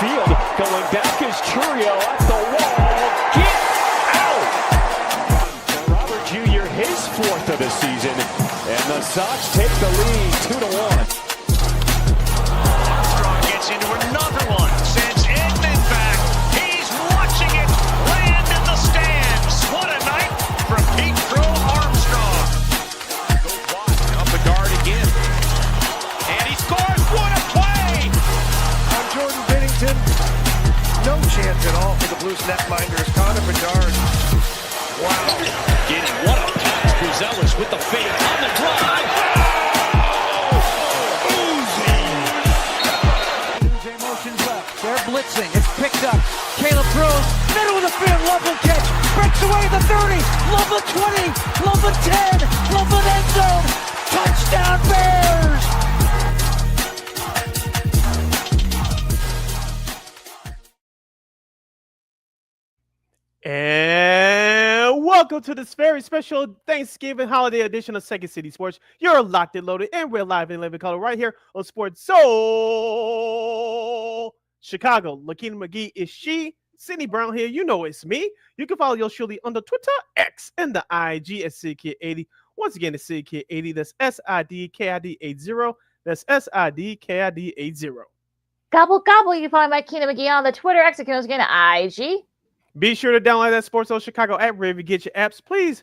field. Going back is Churio at the wall. Get out! For Robert Jr., his fourth of the season. And the Sox take the lead 2-1. Armstrong gets into another one. Sends Edman back. He's watching it land in the stands. What a night from Pete Crow Armstrong. Goes wide. Up the guard again. And he scores. What a play! On Jordan Bennington. No chance at all for the Blues netminders. Connor Bedard. Wow. Getting what a pass. Buzelis with the fake on the drive. They're blitzing. It's picked up. Caleb throws. Middle of the field. Love catch. Breaks away the 30. Love 20. Love 10. Love end zone. Touchdown Bears. And welcome to this very special Thanksgiving holiday edition of Second City Sports. You're locked and loaded, and we're live in living color right here on Sports Soul Chicago. LaKeena McGee is she. Sidney Brown here. You know it's me. You can follow yours surely on the Twitter, X, and the IG at SidKid80. Once again, it's SidKid80. That's SIDKID80. That's SIDKID80. Gobble, gobble. You can find my LaKeena McGee on the Twitter, X, and again, IG. Be sure to download that Sports Zone Chicago app wherever you get your apps. Please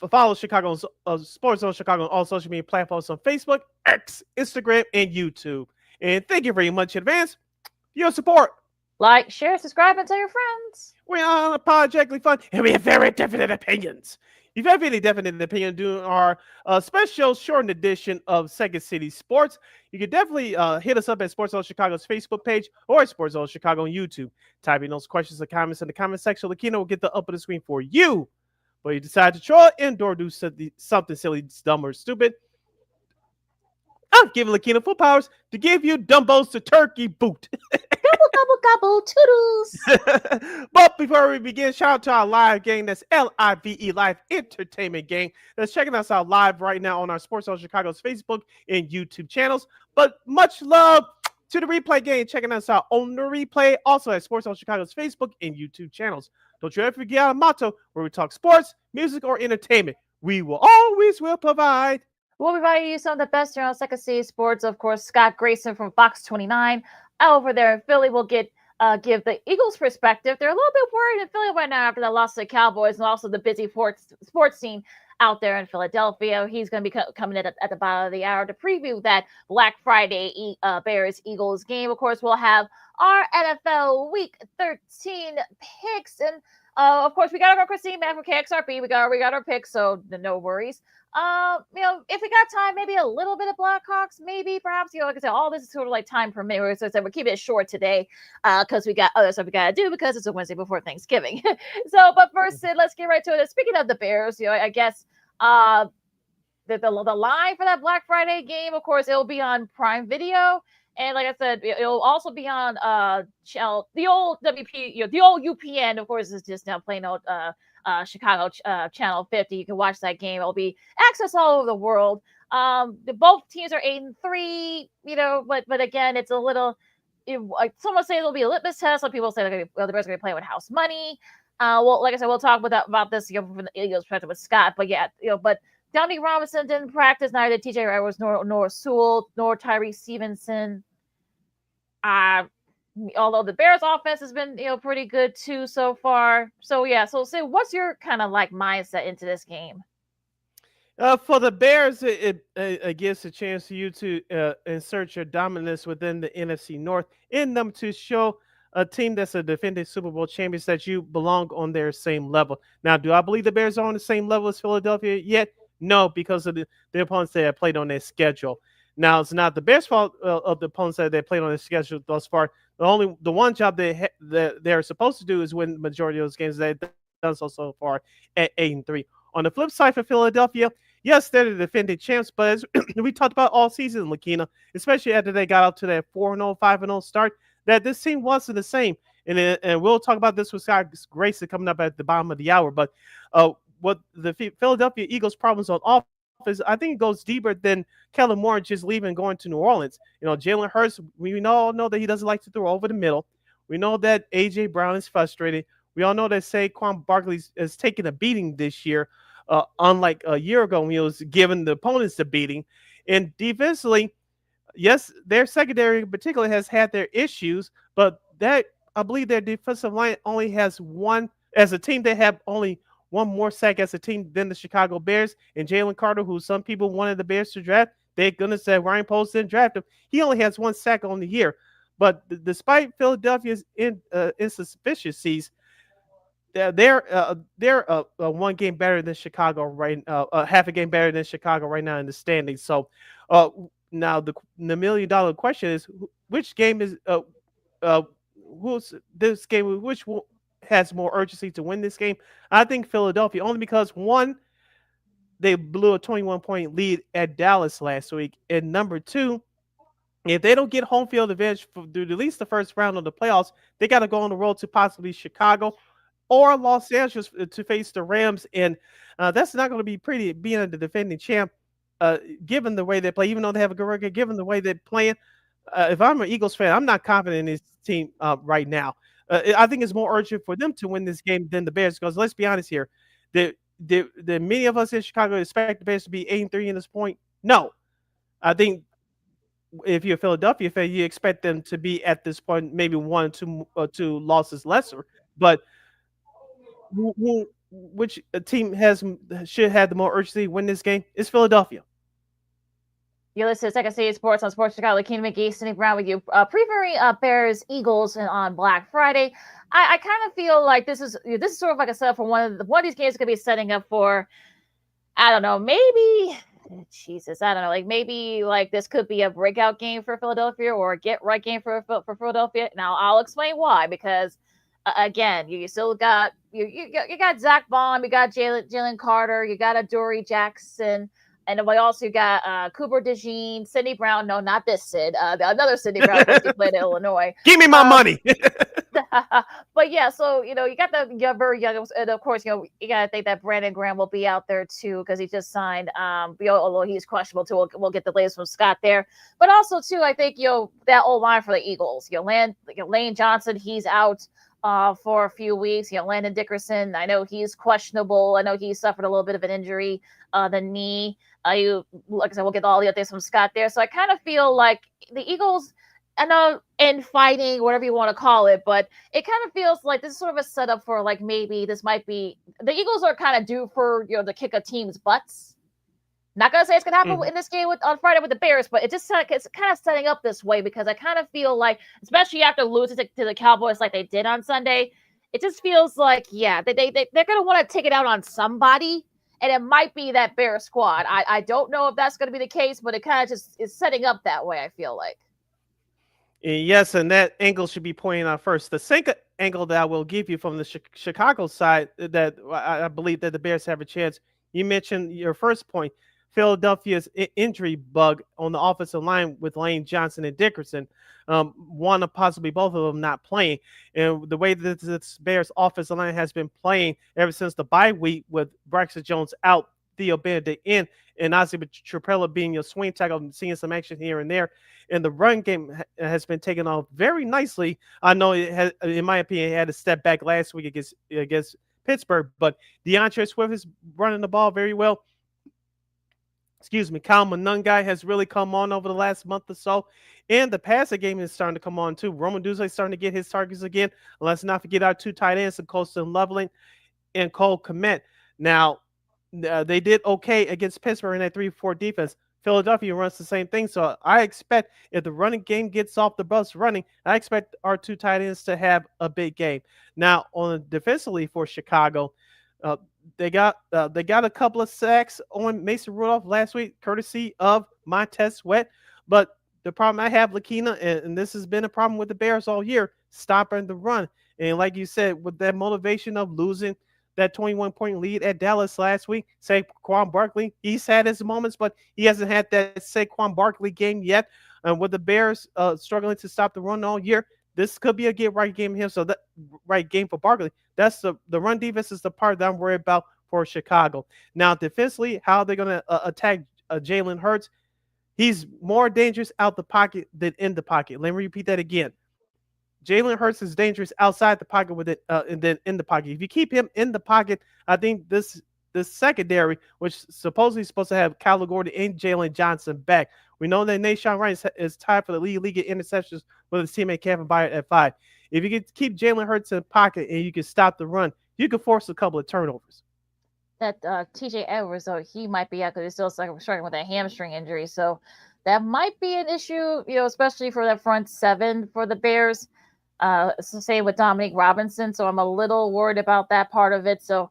follow Chicago Sports Zone Chicago on all social media platforms on Facebook, X, Instagram, and YouTube. And thank you very much in advance for your support. Like, share, subscribe, and tell your friends. We're unapologetically fun, and we have very definite opinions. If you have any definite opinion during our special shortened edition of Second City Sports, you can definitely hit us up at Sports Zone Chicago's Facebook page or at Sports Zone Chicago on YouTube. Type in those questions and comments in the comment section. LaKeena will get the up of the screen for you. But you decide to troll it or do something silly, dumb, or stupid, I'm giving LaKeena full powers to give you Dumbo's to turkey boot. Gobble, gobble, gobble, toodles. But before we begin, shout out to our live gang. That's LIVE Live Entertainment Gang. That's checking us out live right now on our Sports Zone Chicago's Facebook and YouTube channels. But much love to the replay gang checking us out on the replay, also at Sports Zone Chicago's Facebook and YouTube channels. Don't you ever forget our motto where we talk sports, music, or entertainment. We will always provide. We'll be providing you some of the best around Second City Sports. Of course, Scott Grayson from Fox 29 over there in Philly will give the Eagles' perspective. They're a little bit worried in Philly right now after the loss to the Cowboys and also the busy sports scene out there in Philadelphia. He's going to be coming in at the bottom of the hour to preview that Black Friday Bears-Eagles game. Of course, we'll have our NFL Week 13 picks. And, of course, we got our Christine back from KXRP. We got our picks, so no worries. If we got time, maybe a little bit of Blackhawks, maybe perhaps, like I said, all this is sort of like time permitting. So we're keeping it short today because we got other stuff we got to do because it's a Wednesday before Thanksgiving. But first, Sid, let's get right to it. Speaking of the Bears, I guess the line for that Black Friday game, of course, it'll be on Prime Video. And like I said, it'll also be on the old WP, the old UPN, of course, is just now playing out Chicago Channel 50. You can watch that game. It'll be accessed all over the world. Both teams are 8-3, but again, it's a little. Someone say it'll be a litmus test. Some people say the Bears are going to play with house money. Well, like I said, we'll talk about this from the Eagles' perspective with Scott. But yeah, but Downey Robinson didn't practice. Neither did TJ Edwards nor Sewell nor Tyree Stevenson. Although the Bears offense has been, pretty good too so far. So yeah, so Sid, what's your kind of like mindset into this game? For the Bears, it gives a chance for you to insert your dominance within the NFC North in them to show a team that's a defending Super Bowl champions that you belong on their same level. Now, do I believe the Bears are on the same level as Philadelphia yet? No, because of the opponents they have played on their schedule. Now, it's not the Bears' fault of the opponents that they played on their schedule thus far. The one job they're supposed to do is win the majority of those games they've done so far at 8-3. On the flip side for Philadelphia, yes, they're the defending champs, but as we talked about all season, LaKeena, especially after they got out to that 4-0, 5-0 start, that this team wasn't the same. And we'll talk about this with Scott Grayson coming up at the bottom of the hour. But what the Philadelphia Eagles' problems on I think it goes deeper than Kellen Moore just leaving and going to New Orleans. Jalen Hurts, we all know that he doesn't like to throw over the middle. We know that A.J. Brown is frustrated. We all know that Saquon Barkley is taking a beating this year, unlike a year ago when he was giving the opponents a beating. And defensively, yes, their secondary in particular has had their issues, but that I believe their defensive line only has one. As a team, they have only one more sack as a team than the Chicago Bears. And Jalen Carter, who some people wanted the Bears to draft, they're going to say Ryan Poles didn't draft him. He only has one sack on the year. But despite Philadelphia's insufficiencies, they're one game better than Chicago right half a game better than Chicago right now in the standings. So now the $1 million question is which game is who's this game which has more urgency to win this game? I think Philadelphia, only because one, they blew a 21-point lead at Dallas last week, and number two, if they don't get home field advantage through at least the first round of the playoffs, they got to go on the road to possibly Chicago or Los Angeles to face the Rams, and that's not going to be pretty being the defending champ, given the way they play. Even though they have a good record, given the way they're playing, if I'm an Eagles fan, I'm not confident in this team right now. I think it's more urgent for them to win this game than the Bears, because let's be honest here, the many of us in Chicago expect the Bears to be 8-3 in this point. No, I think if you're a Philadelphia fan, you expect them to be at this point maybe 1 or 2 losses lesser. But which team should have the more urgency to win this game? It's Philadelphia. You listen to Second City Sports on Sports Chicago. LaKeena, McGee, Sidney Brown with you. Previewing Bears Eagles on Black Friday. I kind of feel like this is sort of like a setup for one of these games. Could be setting up for, I don't know, maybe. Jesus, I don't know. Like maybe this could be a breakout game for Philadelphia or a get right game for Philadelphia. Now I'll explain why, because again, you still got you got Zach Baum, you got Jalen Carter, you got Adoree Jackson, and we also got Cooper DeJean, Sidney Brown. No, not this Sid. Another Sidney Brown who played at Illinois. Give me my money. But yeah, so you got the very young, and of course you got to think that Brandon Graham will be out there too, because he just signed. Although he's questionable too, we'll get the latest from Scott there. But also too, I think that old line for the Eagles. Lane Johnson, he's out for a few weeks. Landon Dickerson, I know he's questionable. I know he suffered a little bit of an injury, the knee. Like I said, we'll get all the updates from Scott there. So I kind of feel like the Eagles, I know, in fighting, whatever you want to call it, but it kind of feels like this is sort of a setup for maybe this might be the Eagles are kind of due for to kick a team's butts. Not gonna say it's gonna happen in this game on Friday with the Bears, but it's kind of setting up this way, because I kind of feel like, especially after losing to the Cowboys like they did on Sunday, it just feels like they're gonna want to take it out on somebody. And it might be that Bears squad. I don't know if that's going to be the case, but it kind of just is setting up that way, I feel like. Yes, and that angle should be pointing out first. The second angle that I will give you from the Chicago side, that I believe that the Bears have a chance. You mentioned your first point, Philadelphia's injury bug on the offensive line with Lane Johnson and Dickerson. One or possibly both of them not playing. And the way that this Bears offensive line has been playing ever since the bye week, with Braxton Jones out, Theo Benedict in, and Ozzie Trapella being your swing tackle, seeing some action here and there. And the run game has been taken off very nicely. I know it has, in my opinion, it had a step back last week against Pittsburgh, but DeAndre Swift is running the ball very well. Kyle Monungai has really come on over the last month or so. And the passing game is starting to come on too. Roman Duze is starting to get his targets again. Let's not forget our 2 tight ends, Colston Loveland and Cole Kmet. Now, they did okay against Pittsburgh in that 3-4 defense. Philadelphia runs the same thing. So I expect if the running game gets off the bus running, I expect our 2 tight ends to have a big game. Now, on defensively for Chicago, they got a couple of sacks on Mason Rudolph last week, courtesy of Montez Sweat. But the problem I have, LaKeena, and this has been a problem with the Bears all year, stopping the run. And like you said, with that motivation of losing that 21-point lead at Dallas last week, Saquon Barkley, he's had his moments, but he hasn't had that Saquon Barkley game yet. And with the Bears struggling to stop the run all year, this could be a get right game here. So that right game for Barkley. That's the run defense is the part that I'm worried about for Chicago. Now, defensively, how they're going to attack Jalen Hurts, he's more dangerous out the pocket than in the pocket. Let me repeat that again. Jalen Hurts is dangerous outside the pocket with it, and then in the pocket. If you keep him in the pocket, I think this secondary, which supposedly is supposed to have Kyler Gordon and Jalen Johnson back. We know that Nashawn Rice is tied for the league in interceptions with his teammate Kevin Byard at 5. If you can keep Jalen Hurts in the pocket and you can stop the run, you can force a couple of turnovers. That TJ Edwards, though, he might be out because he's still struggling with a hamstring injury. So that might be an issue, especially for that front seven for the Bears. It's the same with Dominique Robinson. So I'm a little worried about that part of it. So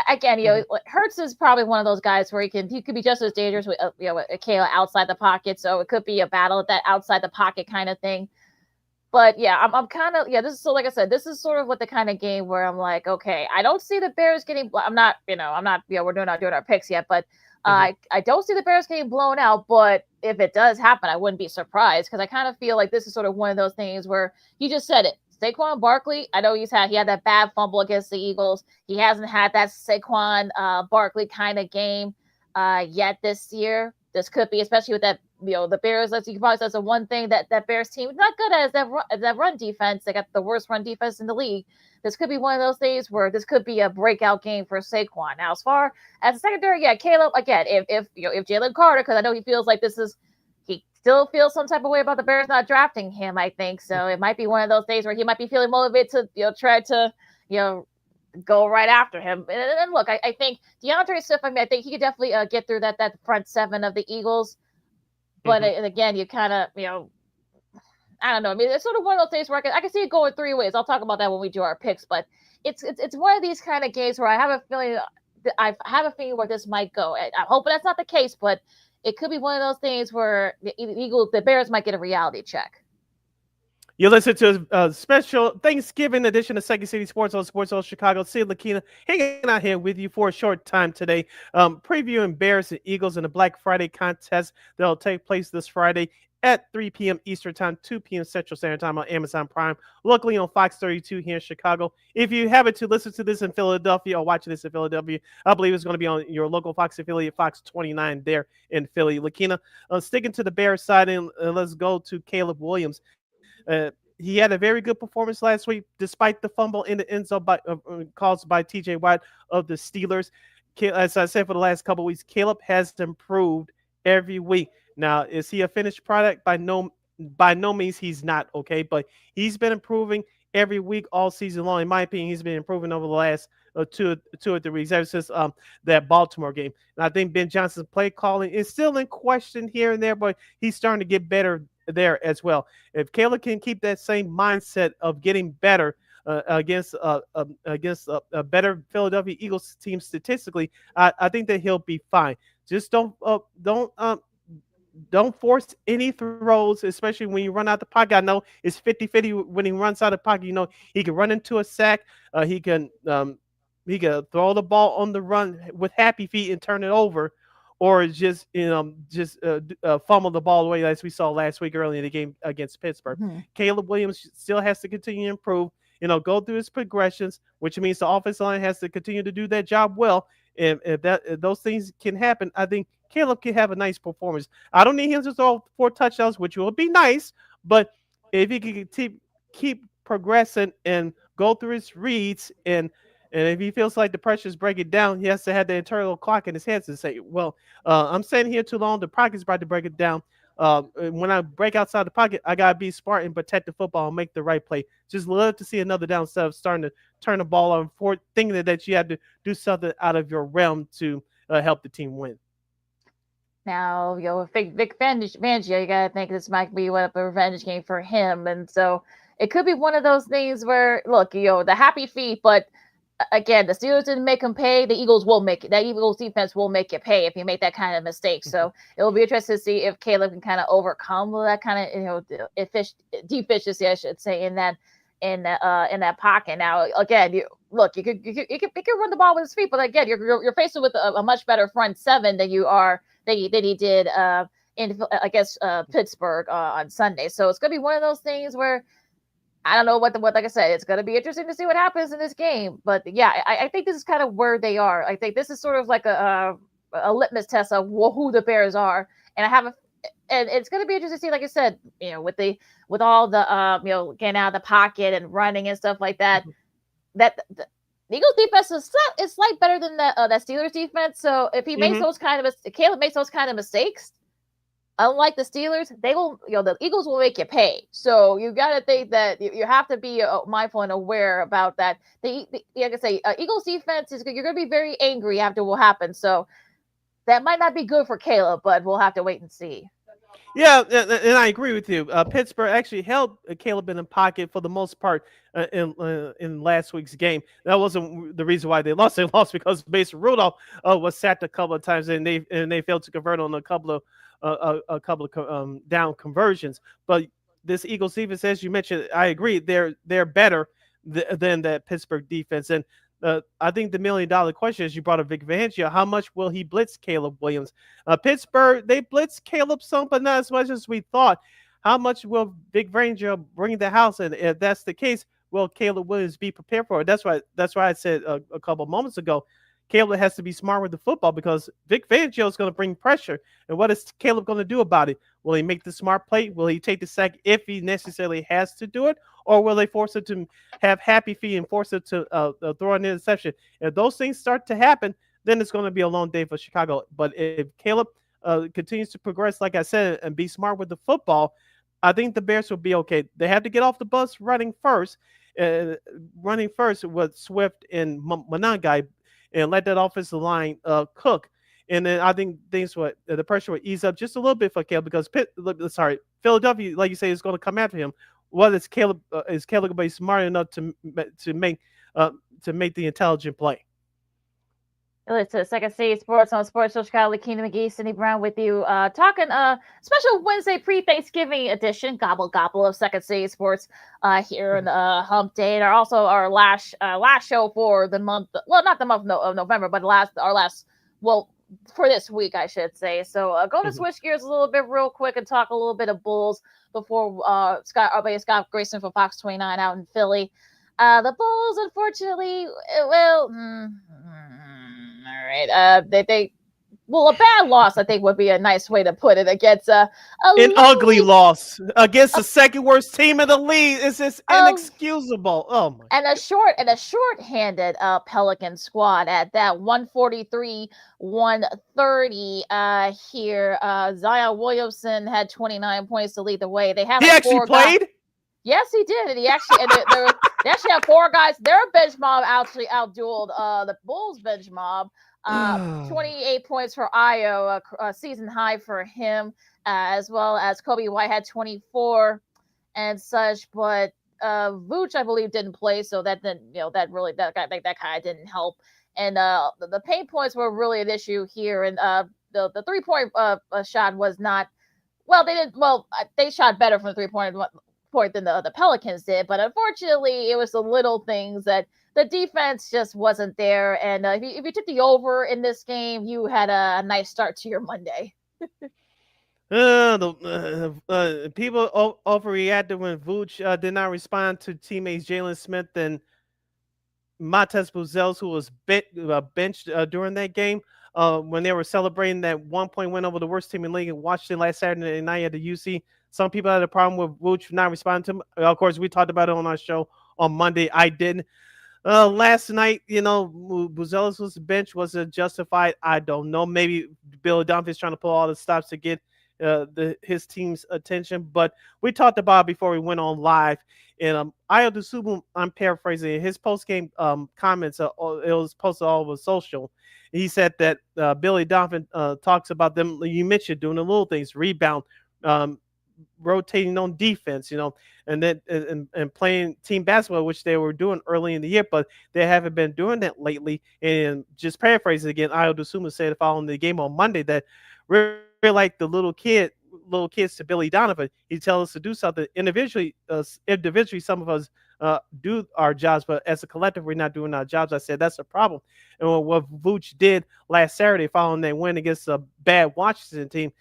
again, Hurts is probably one of those guys where he could be just as dangerous with Kayla outside the pocket. So it could be a battle at that outside the pocket kind of thing. But yeah, I'm kind of this is so like I said, this is sort of what the kind of game where I'm like, okay, I don't see the Bears getting. We're not doing our picks yet, but I don't see the Bears getting blown out. But if it does happen, I wouldn't be surprised because I kind of feel like this is sort of one of those things where you just said it. Saquon Barkley, I know he had that bad fumble against the Eagles. He hasn't had that Saquon Barkley kind of game yet this year. This could be, especially with that, the Bears, as you probably said, the one thing that Bears team is not good at is that run defense. They got the worst run defense in the league. This could be one of those days where this could be a breakout game for Saquon. Now, as far as the secondary, Caleb, again, if Jalen Carter, because I know he feels like he still feels some type of way about the Bears not drafting him, I think. So it might be one of those days where he might be feeling motivated to try to, go right after him. And look, I think DeAndre Swift, I think he could definitely get through that front seven of the Eagles. But again, you kind of, I don't know. I mean, it's sort of one of those days where I can see it going three ways. I'll talk about that when we do our picks. But it's one of these kind of games where I have a feeling where this might go. I'm hoping that's not the case, but it could be one of those things where the Bears might get a reality check. You listen to a special Thanksgiving edition of Second City Sports on Sports Zone Chicago. Sid LaKeena hanging out here with you for a short time today, previewing Bears and Eagles in the Black Friday contest that will take place this Friday at 3 p.m. Eastern Time, 2 p.m. Central Standard Time on Amazon Prime, locally on Fox 32 here in Chicago. If you happen to listen to this in Philadelphia or watching this in Philadelphia, I believe it's going to be on your local Fox affiliate, Fox 29 there in Philly. LaKeena, sticking to the Bears side, and let's go to Caleb Williams. He had a very good performance last week, despite the fumble in the end zone caused by T.J. Watt of the Steelers. As I said for the last couple of weeks, Caleb has improved every week. Now, is he a finished product? By no means, he's not, okay? But he's been improving every week all season long. In my opinion, he's been improving over the last two or 3 weeks, ever since that Baltimore game. And I think Ben Johnson's play calling is still in question here and there, but he's starting to get better there as well. If Caleb can keep that same mindset of getting better against a better Philadelphia Eagles team statistically, I think that he'll be fine. Just don't force any throws, especially when you run out the pocket. I know it's 50-50 when he runs out of the pocket. He can run into a sack. He can throw the ball on the run with happy feet and turn it over, or just fumble the ball away, as we saw last week early in the game against Pittsburgh. Caleb Williams still has to continue to improve. Go through his progressions, which means the offensive line has to continue to do that job well. And if those things can happen, I think Caleb can have a nice performance. I don't need him to throw 4 touchdowns, which will be nice, but if he can keep progressing and go through his reads, and if he feels like the pressure is breaking down, he has to have the internal clock in his head to say, well, I'm standing here too long. The pocket's about to break it down. When I break outside the pocket, I got to be smart and protect the football and make the right play. Just love to see another down instead of starting to turn the ball on for thinking that you have to do something out of your realm to help the team win. Now, Vic Fangio, you got to think this might be a revenge game for him. And so it could be one of those things where, look, the happy feet, but again, the Steelers didn't make him pay. The Eagles will make it. That Eagles defense will make you pay if you make that kind of mistake. So it will be interesting to see if Caleb can kind of overcome that kind of deficiency, I should say, in that pocket. Now, again, you could run the ball with his feet, but again, you're facing with a much better front seven than he did in Pittsburgh on Sunday. So it's gonna be one of those things where I don't know what like I said, it's going to be interesting to see what happens in this game. But yeah, I think this is kind of where they are. I think this is sort of like a litmus test of who the Bears are. And and it's going to be interesting to see, like I said, with all the getting out of the pocket and running and stuff like that. That the Eagles defense is slight better than that Steelers defense. So if he makes those Caleb makes those kind of mistakes, unlike the Steelers, they will, the Eagles will make you pay. So you got to think that you have to be mindful and aware about that. Like I say, Eagles defense you're going to be very angry after what happens. So that might not be good for Caleb, but we'll have to wait and see. Yeah, and I agree with you. Pittsburgh actually held Caleb in the pocket for the most part in last week's game. That wasn't the reason why they lost. They lost because Mason Rudolph was sacked a couple of times, and they failed to convert on a couple of down conversions. But this Eagles defense, as you mentioned, I agree, they're better than that Pittsburgh defense. And I think the $1 million question is, you brought up Vic Fangio. How much will he blitz Caleb Williams? Pittsburgh, they blitz Caleb some, but not as much as we thought. How much will Vic Fangio bring the house? And if that's the case, will Caleb Williams be prepared for it? That's why I said a couple of moments ago, Caleb has to be smart with the football, because Vic Fangio is going to bring pressure. And what is Caleb going to do about it? Will he make the smart play? Will he take the sack if he necessarily has to do it? Or will they force it to have happy feet and force it to throw an interception? If those things start to happen, then it's going to be a long day for Chicago. But if Caleb continues to progress, like I said, and be smart with the football, I think the Bears will be okay. They have to get off the bus running first with Swift and Monangai, and let that offensive line cook. And then I think the pressure will ease up just a little bit for Caleb, because Philadelphia, like you say, is going to come after him. What is Caleb? Is Caleb going to be smart enough to make the intelligent play? It's a Second City Sports on Sports Social Chicago. LaKeena, McGee, Sidney Brown with you, talking special Wednesday pre-Thanksgiving edition, gobble gobble of Second City Sports here in the Hump Day, and also our last show for the month. Well, not the month of November, but our last for this week, I should say. So going to switch gears a little bit real quick and talk a little bit of Bulls before Scott Grayson from Fox 29 out in Philly. The Bulls, unfortunately, all right. A bad loss, I think, would be a nice way to put it, against an ugly loss against the second worst team in the league. It's just inexcusable. Oh my! And a short-handed Pelican squad at that 143-130 here. Zion Williamson had 29 points to lead the way. They have actually played. Yes, he did. And they actually have 4 guys. Their bench mob actually outdueled the Bulls bench mob. 28 points for Ayo, a season high for him, as well as Kobe White had 24 and such. But Vooch, I believe, didn't play, so that didn't, that kind of didn't help. And the paint points were really an issue here. And the 3-point shot was not well. They shot better from the 3-point than the Pelicans did, but unfortunately, it was the little things that the defense just wasn't there. And if you took the over in this game, you had a nice start to your Monday. People overreacted when Vooch did not respond to teammates Jalen Smith and Matas Buzelis, who was benched during that game when they were celebrating that 1-point win over the worst team in the league in Washington last Saturday night at the UC. Some people had a problem with Vooch not responding to him. Of course, we talked about it on our show on Monday. I didn't. Last night, Buzelis was bench. Was it justified? I don't know. Maybe Philadelphia's trying to pull all the stops to get his team's attention. But we talked about it before we went on live. And Ayo Dosunmu, I'm paraphrasing his post-game comments. It was posted all over social. He said that Billy Donovan talks about them. You mentioned doing the little things, rebound, rotating on defense, and then and playing team basketball, which they were doing early in the year, but they haven't been doing that lately. And just paraphrasing again, Ayo Dosunmu said following the game on Monday that we're like the little kids to Billy Donovan. He tells us to do something individually. Some of us do our jobs, but as a collective, we're not doing our jobs. I said that's a problem. And what Vooch did last Saturday following that win against a bad Washington team,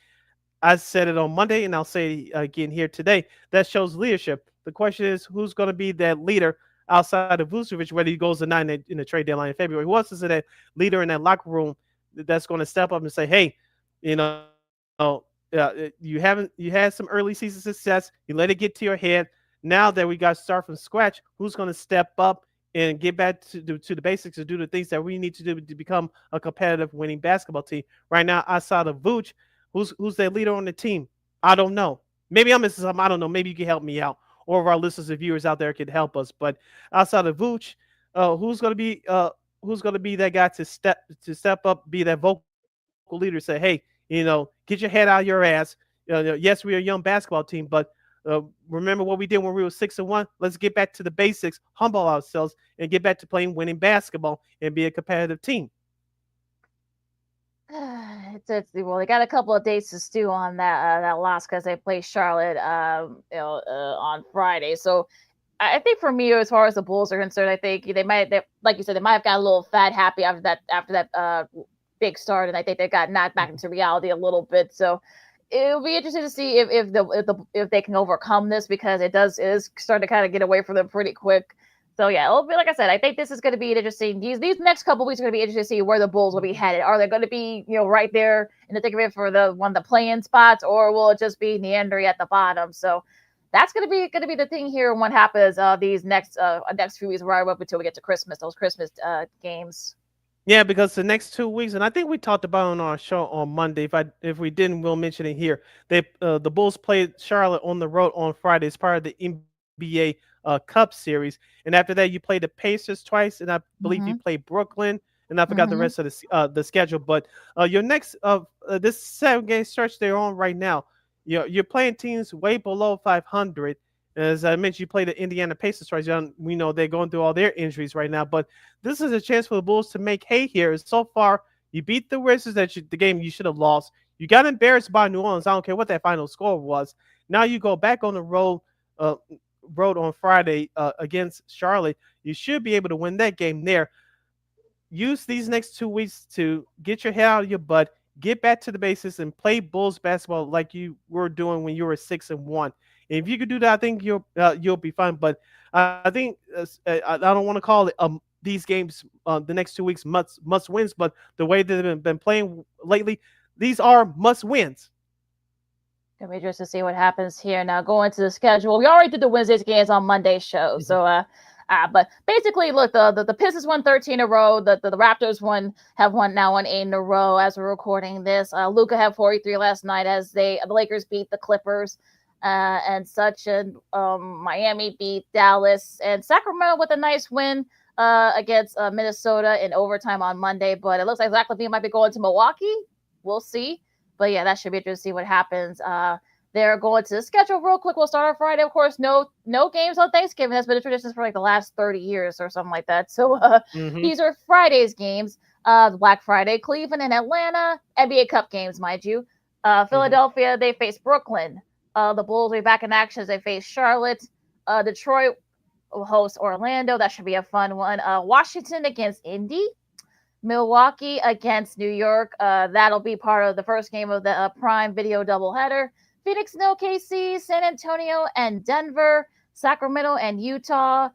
I said it on Monday, and I'll say it again here today. That shows leadership. The question is, who's going to be that leader outside of Vucevic, whether he goes to 9 in the trade deadline in February? Who else is that leader in that locker room that's going to step up and say, hey, you know, you had some early season success. You let it get to your head. Now that we got to start from scratch, who's going to step up and get back to the basics and do the things that we need to do to become a competitive winning basketball team? Right now, outside of Vooch, who's their leader on the team? I don't know. Maybe I'm missing something. I don't know. Maybe you can help me out, or if our listeners and viewers out there could help us. But outside of Vooch, who's going to be that guy to step up, be that vocal leader, say, hey, get your head out of your ass. Yes, we're a young basketball team, but remember what we did when we were 6-1. Let's get back to the basics, humble ourselves, and get back to playing winning basketball and be a competitive team. Well, they got a couple of days to stew on that loss because they play Charlotte, on Friday. So I think for me, as far as the Bulls are concerned, I think like you said, they might have got a little fat happy after that big start, and I think they got knocked back into reality a little bit. So it'll be interesting to see if they can overcome this, because it is starting to kind of get away from them pretty quick. So yeah, it'll be, like I said, I think this is going to be interesting. These next couple weeks are going to be interesting to see where the Bulls will be headed. Are they going to be right there in the thick of it for one of the play-in spots, or will it just be meandering at the bottom? So that's going to be the thing here. And what happens these next few weeks right up until we get to Christmas, those Christmas games. Yeah, because the next 2 weeks, and I think we talked about it on our show on Monday. If we didn't, we'll mention it here. The Bulls played Charlotte on the road on Friday as part of the NBA Cup Series, and after that, you play the Pacers twice, and I believe you play Brooklyn, and I forgot the rest of the schedule. But your next this 7-game stretch they're on right now, you're playing teams way below 500. As I mentioned, you play the Indiana Pacers right now. We know they're going through all their injuries right now, but this is a chance for the Bulls to make hay here. So far, you beat the Wizards, the game you should have lost. You got embarrassed by New Orleans. I don't care what that final score was. Now you go back on the road on Friday against Charlotte. You should be able to win that game there. Use these next 2 weeks to get your head out of your butt, get back to the basics, and play Bulls basketball like you were doing when you were 6-1. If you could do that, I think you'll be fine. But I think I don't want to call it these games the next 2 weeks must wins. But the way they've been playing lately, these are must wins. Gonna be interesting to see what happens here. Now going to the schedule, we already did the Wednesday's games on Monday's show. So but basically, look, the Pistons won 13 in a row. The Raptors have won 8 in a row as we're recording this. Luka had 43 last night as the Lakers beat the Clippers. And such, and Miami beat Dallas, and Sacramento with a nice win against Minnesota in overtime on Monday. But it looks like Zach LaVine might be going to Milwaukee. We'll see. But yeah, that should be interesting to see what happens. They're going to the schedule real quick. We'll start on Friday, of course. No games on Thanksgiving. That's been a tradition for like the last 30 years or something like that. So these are Friday's games. Black Friday, Cleveland and Atlanta, NBA Cup games, mind you. Philadelphia, they face Brooklyn. The Bulls will be back in action as they face Charlotte. Detroit will host Orlando. That should be a fun one. Washington against Indy. Milwaukee against New York. That'll be part of the first game of the Prime Video doubleheader. Phoenix and OKC, San Antonio and Denver, Sacramento and Utah.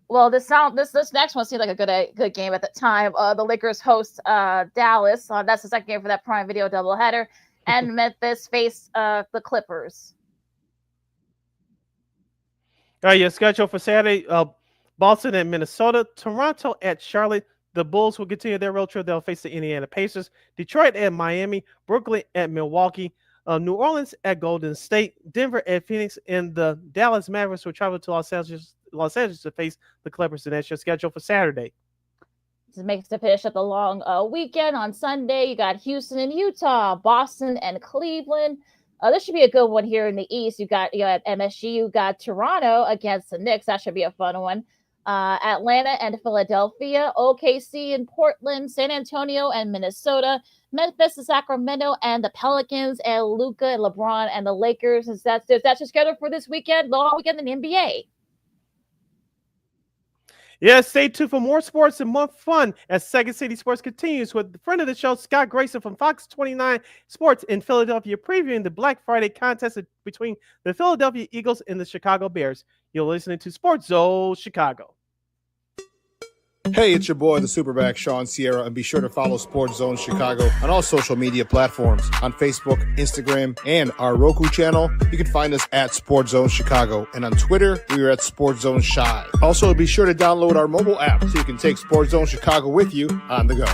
Well, this next one seemed like a good game at the time. The Lakers host Dallas. That's the second game for that Prime Video doubleheader. And Memphis face the Clippers. All right, your schedule for Saturday: Boston and Minnesota, Toronto at Charlotte. The Bulls will continue their road trip. They'll face the Indiana Pacers, Detroit at Miami, Brooklyn at Milwaukee, New Orleans at Golden State, Denver at Phoenix, and the Dallas Mavericks will travel to Los Angeles to face the Clippers. And that's your schedule for Saturday. This makes to finish up the long weekend. On Sunday, you got Houston and Utah, Boston and Cleveland. This should be a good one here in the East. You got MSG. You got Toronto against the Knicks. That should be a fun one. Atlanta and Philadelphia, OKC and Portland, San Antonio and Minnesota, Memphis and Sacramento and the Pelicans, and Luka and LeBron and the Lakers. That's your schedule for this weekend, long weekend in the NBA. Yes, stay tuned for more sports and more fun as Second City Sports continues with the friend of the show, Scott Grayson from Fox 29 Sports in Philadelphia, previewing the Black Friday contest between the Philadelphia Eagles and the Chicago Bears. You're listening to Sports Zone Chicago. Hey, it's your boy, the Superback, Sean Sierra, and be sure to follow Sports Zone Chicago on all social media platforms on Facebook, Instagram, and our Roku channel. You can find us at Sports Zone Chicago, and on Twitter, we are at Sports Zone Shy. Also, be sure to download our mobile app so you can take Sports Zone Chicago with you on the go.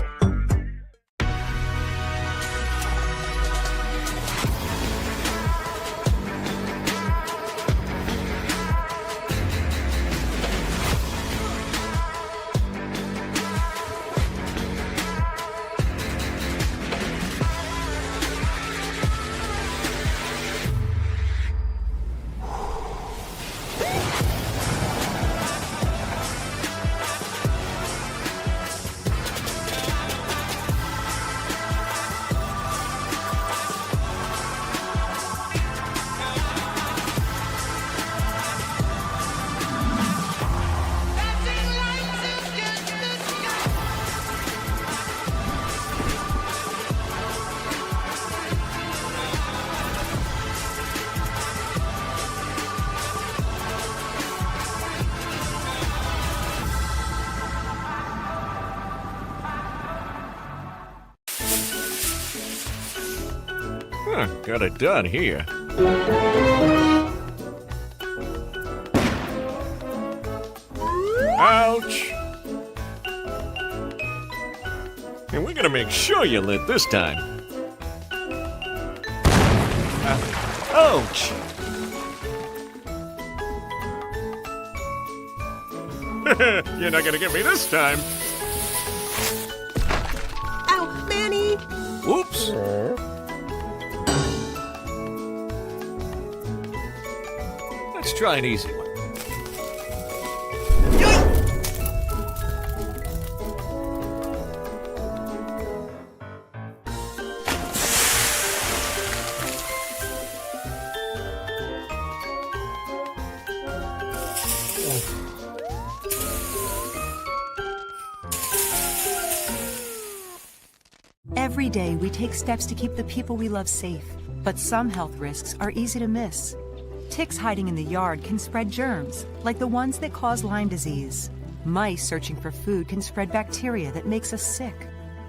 Got it done here. Ouch! And we're gonna make sure you lit this time. Ouch! You're not gonna get me this time. Ow, Manny! Whoops! Let's try an easy one. Every day we take steps to keep the people we love safe, but some health risks are easy to miss. Ticks hiding in the yard can spread germs, like the ones that cause Lyme disease. Mice searching for food can spread bacteria that makes us sick.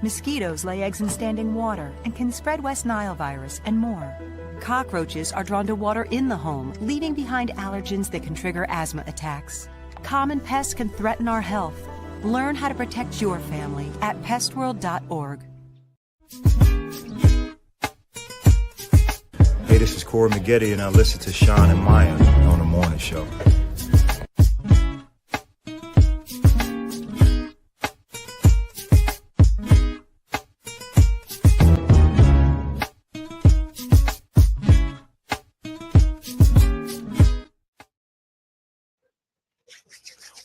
Mosquitoes lay eggs in standing water and can spread West Nile virus and more. Cockroaches are drawn to water in the home, leaving behind allergens that can trigger asthma attacks. Common pests can threaten our health. Learn how to protect your family at pestworld.org. Hey, this is Corey McGee, and I listen to Sean and Maya on the morning show.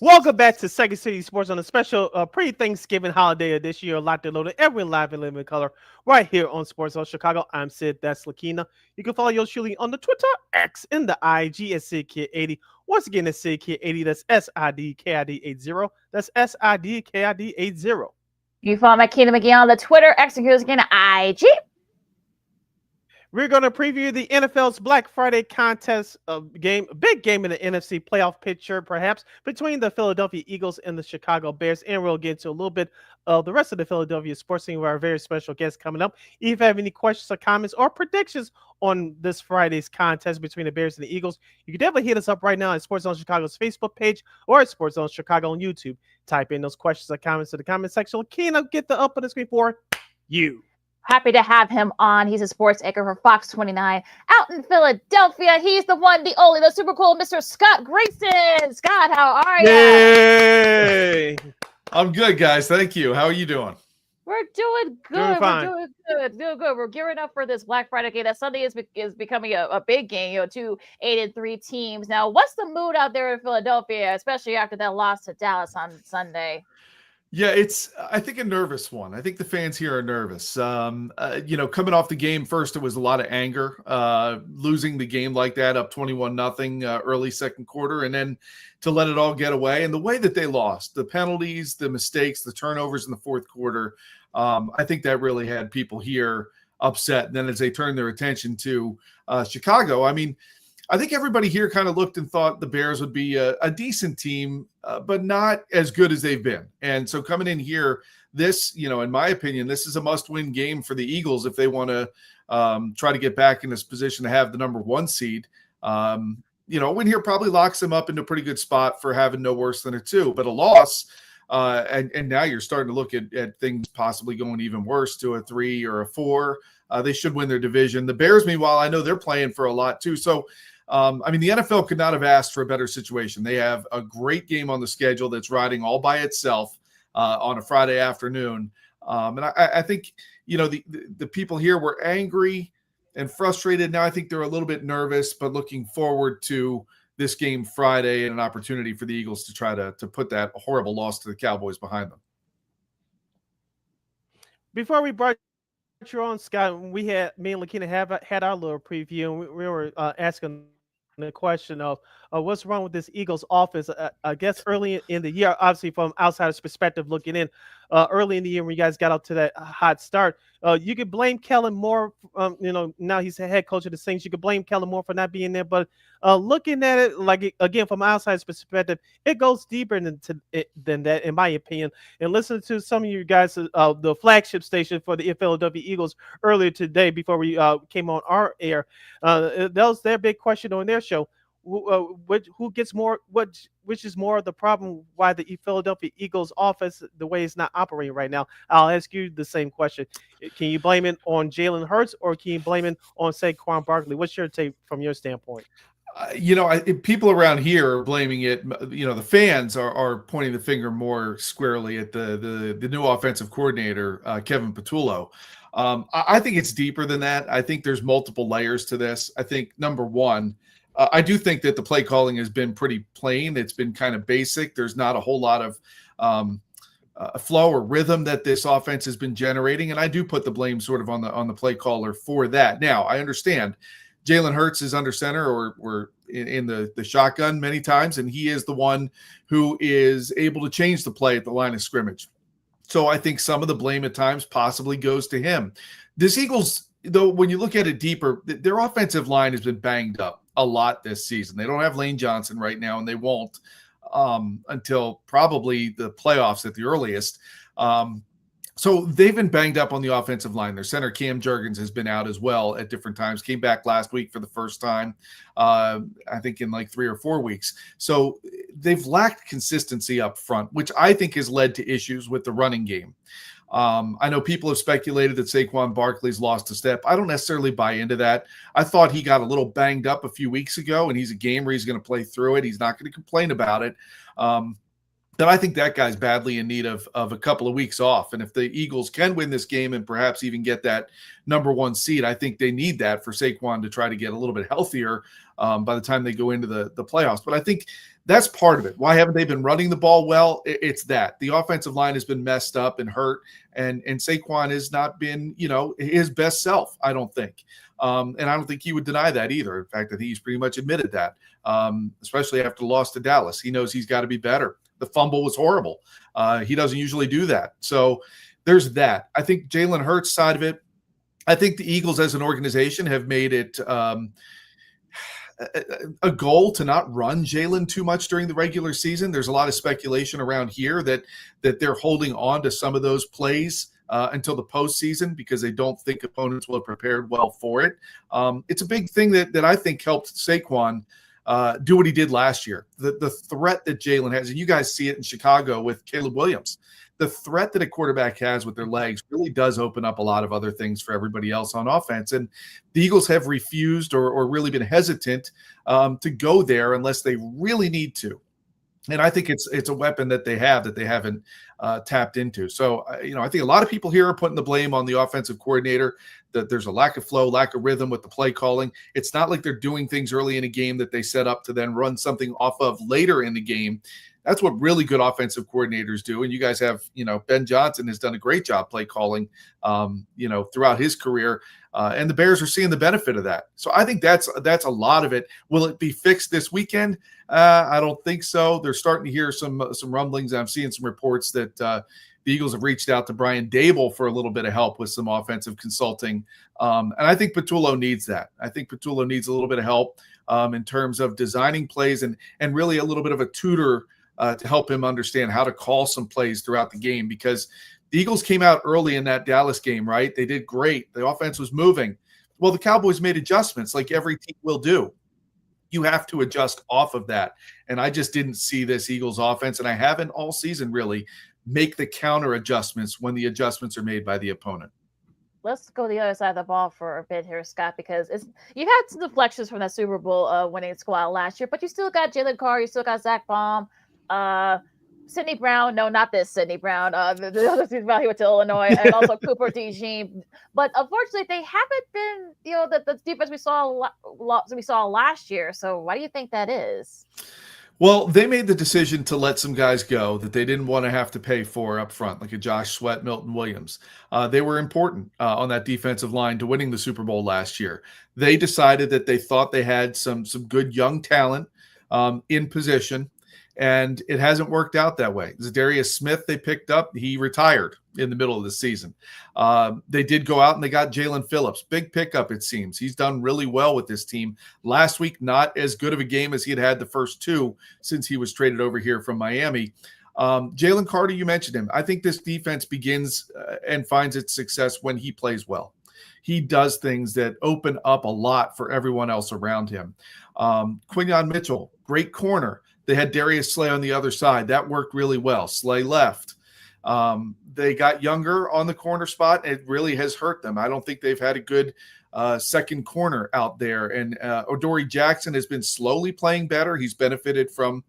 Welcome back to Second City Sports on a special pre-Thanksgiving holiday edition. You're a lot to load every live and living color right here on Sports Zone Chicago. I'm Sid, that's LaKeena. You can follow yours truly on the Twitter, X, and the IG at SidKid80. Once again, it's SidKid80. That's SIDKID80. That's SIDKID80. You follow McGee on the Twitter, X, and again, IG. We're going to preview the NFL's Black Friday contest game, a big game in the NFC playoff picture, perhaps, between the Philadelphia Eagles and the Chicago Bears. And we'll get into a little bit of the rest of the Philadelphia sports scene with our very special guest coming up. If you have any questions or comments or predictions on this Friday's contest between the Bears and the Eagles, you can definitely hit us up right now at Sports Zone Chicago's Facebook page or at Sports Zone Chicago on YouTube. Type in those questions or comments to the comment section. Keen, get the up on the screen for you. Happy to have him on. He's a sports anchor for Fox 29 out in Philadelphia. He's the one, the only, the super cool Mr. Scott Grayson. Scott, how are you? Yay! I'm good, guys. Thank you. How are you doing? We're doing good. Doing fine. We're doing good. We're gearing up for this Black Friday game. That Sunday is becoming a big game. You know, 2 8-3 teams. Now, what's the mood out there in Philadelphia, especially after that loss to Dallas on Sunday? Yeah, it's, I think, a nervous one. I think the fans here are nervous. Coming off the game, first, it was a lot of anger, losing the game like that, up 21-0 early second quarter, and then to let it all get away. And the way that they lost, the penalties, the mistakes, the turnovers in the fourth quarter, I think that really had people here upset. And then as they turned their attention to Chicago, I mean, I think everybody here kind of looked and thought the Bears would be a decent team, but not as good as they've been. And so coming in here, this, in my opinion, this is a must-win game for the Eagles if they want to try to get back in this position to have the number 1 seed. Win here probably locks them up into a pretty good spot for having no worse than a 2, but a loss. And now you're starting to look at things possibly going even worse to a 3 or a 4. They should win their division. The Bears, meanwhile, I know they're playing for a lot too. So, the NFL could not have asked for a better situation. They have a great game on the schedule that's riding all by itself on a Friday afternoon. And I think, the people here were angry and frustrated. Now I think they're a little bit nervous, but looking forward to this game Friday and an opportunity for the Eagles to try to put that horrible loss to the Cowboys behind them. Before we brought you on, Scott, me and LaKeena had our little preview, and we were asking the question of what's wrong with this Eagles offense. I guess early in the year, obviously from outsider's perspective looking in, early in the year when you guys got out to that hot start, you could blame Kellen Moore. Now he's the head coach of the Saints. You could blame Kellen Moore for not being there, but looking at it again from outsider's perspective, it goes deeper than that, in my opinion. And listening to some of you guys, the flagship station for the Philadelphia Eagles earlier today before we came on our air, that was their big question on their show. Who gets more? Which is more of the problem? Why the Philadelphia Eagles offense the way it's not operating right now? I'll ask you the same question. Can you blame it on Jalen Hurts or can you blame it on Saquon Barkley? What's your take from your standpoint? People around here are blaming it. The fans are pointing the finger more squarely at the new offensive coordinator, Kevin Patullo. I think it's deeper than that. I think there's multiple layers to this. I think number one, I do think that the play calling has been pretty plain. It's been kind of basic. There's not a whole lot of flow or rhythm that this offense has been generating, and I do put the blame sort of on the play caller for that. Now, I understand Jalen Hurts is under center or in the shotgun many times, and he is the one who is able to change the play at the line of scrimmage. So I think some of the blame at times possibly goes to him. This Eagles, though, when you look at it deeper, their offensive line has been banged up a lot this season. They don't have Lane Johnson right now, and they won't until probably the playoffs at the earliest. So they've been banged up on the offensive line. Their center, Cam Jurgens, has been out as well at different times. Came back last week for the first time, I think in like 3 or 4 weeks. So they've lacked consistency up front, which I think has led to issues with the running game. I know people have speculated that Saquon Barkley's lost a step. I don't necessarily buy into that. I thought he got a little banged up a few weeks ago, and he's a gamer. He's going to play through it. He's not going to complain about it. Then I think that guy's badly in need of a couple of weeks off. And if the Eagles can win this game and perhaps even get that number 1 seed, I think they need that for Saquon to try to get a little bit healthier by the time they go into the playoffs. But I think that's part of it. Why haven't they been running the ball well? It's that. The offensive line has been messed up and hurt, and Saquon has not been, his best self, I don't think. And I don't think he would deny that either. In fact, I think he's pretty much admitted that, especially after the loss to Dallas. He knows he's got to be better. The fumble was horrible. He doesn't usually do that. So there's that. I think Jalen Hurts' side of it, I think the Eagles as an organization have made it a goal to not run Jalen too much during the regular season. There's a lot of speculation around here that they're holding on to some of those plays until the postseason because they don't think opponents will have prepared well for it. It's a big thing that I think helped Saquon do what he did last year. The threat that Jalen has, and you guys see it in Chicago with Caleb Williams, the threat that a quarterback has with their legs really does open up a lot of other things for everybody else on offense. And the Eagles have refused or really been hesitant to go there unless they really need to. And I think it's a weapon that they haven't tapped into. So, I think a lot of people here are putting the blame on the offensive coordinator, that there's a lack of flow, lack of rhythm with the play calling. It's not like they're doing things early in a game that they set up to then run something off of later in the game. That's what really good offensive coordinators do. And you guys have, Ben Johnson has done a great job play calling, throughout his career. And the Bears are seeing the benefit of that. So I think that's a lot of it. Will it be fixed this weekend? I don't think so. They're starting to hear some rumblings. I'm seeing some reports that the Eagles have reached out to Brian Dable for a little bit of help with some offensive consulting. And I think Patullo needs that. I think Patullo needs a little bit of help in terms of designing plays and really a little bit of a tutor to help him understand how to call some plays throughout the game, because the Eagles came out early in that Dallas game, right? They did great. The offense was moving. Well, the Cowboys made adjustments like every team will do. You have to adjust off of that. And I just didn't see this Eagles offense, and I haven't all season really, make the counter adjustments when the adjustments are made by the opponent. Let's go to the other side of the ball for a bit here, Scott, because you had some deflections from that Super Bowl winning squad last year, but you still got Jalen Carter, you still got Zach Baum, Sidney Brown. No, not this Sidney Brown. The other Sidney Brown, he went to Illinois, and also Cooper DeJean. But unfortunately, they haven't been, the defense we saw last year. So why do you think that is? Well, they made the decision to let some guys go that they didn't want to have to pay for up front, like a Josh Sweat, Milton Williams. They were important on that defensive line to winning the Super Bowl last year. They decided that they thought they had some good young talent in position, and it hasn't worked out that way. Zadarius Smith they picked up. He retired in the middle of the season. They did go out and they got Jalen Phillips. Big pickup, it seems. He's done really well with this team. Last week, not as good of a game as he had the first two since he was traded over here from Miami. Jalen Carter, you mentioned him. I think this defense begins and finds its success when he plays well. He does things that open up a lot for everyone else around him. Quinyon Mitchell, great corner. They had Darius Slay on the other side. That worked really well. Slay left. They got younger on the corner spot. It really has hurt them. I don't think they've had a good second corner out there. And Odori Jackson has been slowly playing better. He's benefited from,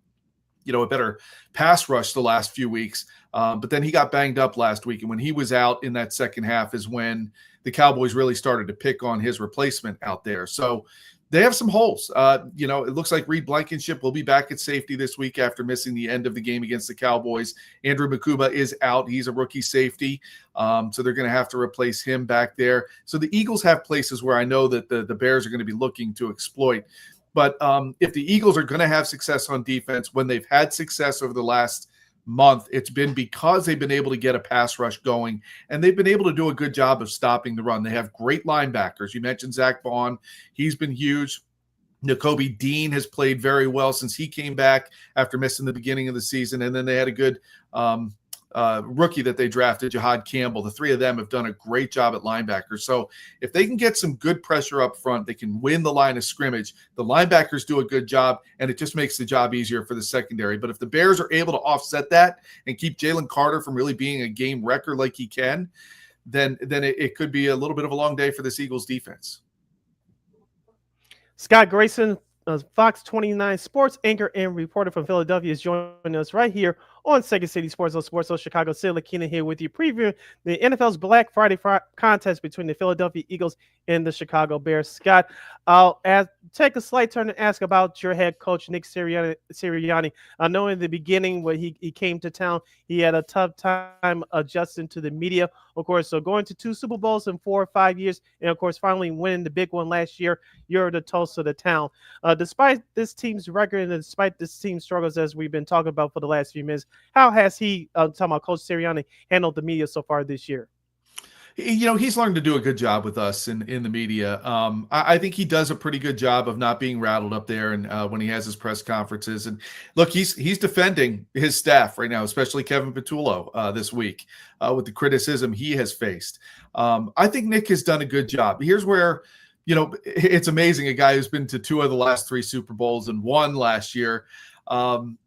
a better pass rush the last few weeks. But then he got banged up last week. And when he was out in that second half is when the Cowboys really started to pick on his replacement out there. So they have some holes. It looks like Reed Blankenship will be back at safety this week after missing the end of the game against the Cowboys. Andrew Makuba is out. He's a rookie safety. So they're going to have to replace him back there. So the Eagles have places where I know that the Bears are going to be looking to exploit. But if the Eagles are going to have success on defense, when they've had success over the last month, it's been because they've been able to get a pass rush going, and they've been able to do a good job of stopping the run. They have great linebackers. You mentioned Zach Baum. He's been huge. Nakobe Dean has played very well since he came back after missing the beginning of the season. And then they had a good rookie that they drafted, Jihad Campbell. The three of them have done a great job at linebackers. So if they can get some good pressure up front, they can win the line of scrimmage. The linebackers do a good job, and it just makes the job easier for the secondary. But if the Bears are able to offset that and keep Jalen Carter from really being a game wrecker like he can, then it could be a little bit of a long day for this Eagles defense. Scott Grayson, Fox 29 sports anchor and reporter from Philadelphia, is joining us right here on Second City Sports on Sports Chicago. Sid LaKeena here with you, previewing the NFL's Black Friday contest between the Philadelphia Eagles and the Chicago Bears. Scott, I'll take a slight turn and ask about your head coach, Nick Sirianni. I know in the beginning when he came to town, he had a tough time adjusting to the media, of course. So going to 2 Super Bowls in 4 or 5 years, and of course finally winning the big one last year, you're the toast of the town. Despite this team's record and despite this team's struggles, as we've been talking about for the last few minutes, how has he, talking about Coach Sirianni, handled the media so far this year? He's learned to do a good job with us in the media. I think he does a pretty good job of not being rattled up there and when he has his press conferences. And look, he's defending his staff right now, especially Kevin Patullo this week with the criticism he has faced. I think Nick has done a good job. Here's where, it's amazing. A guy who's been to 2 of the last 3 Super Bowls and 1 last year.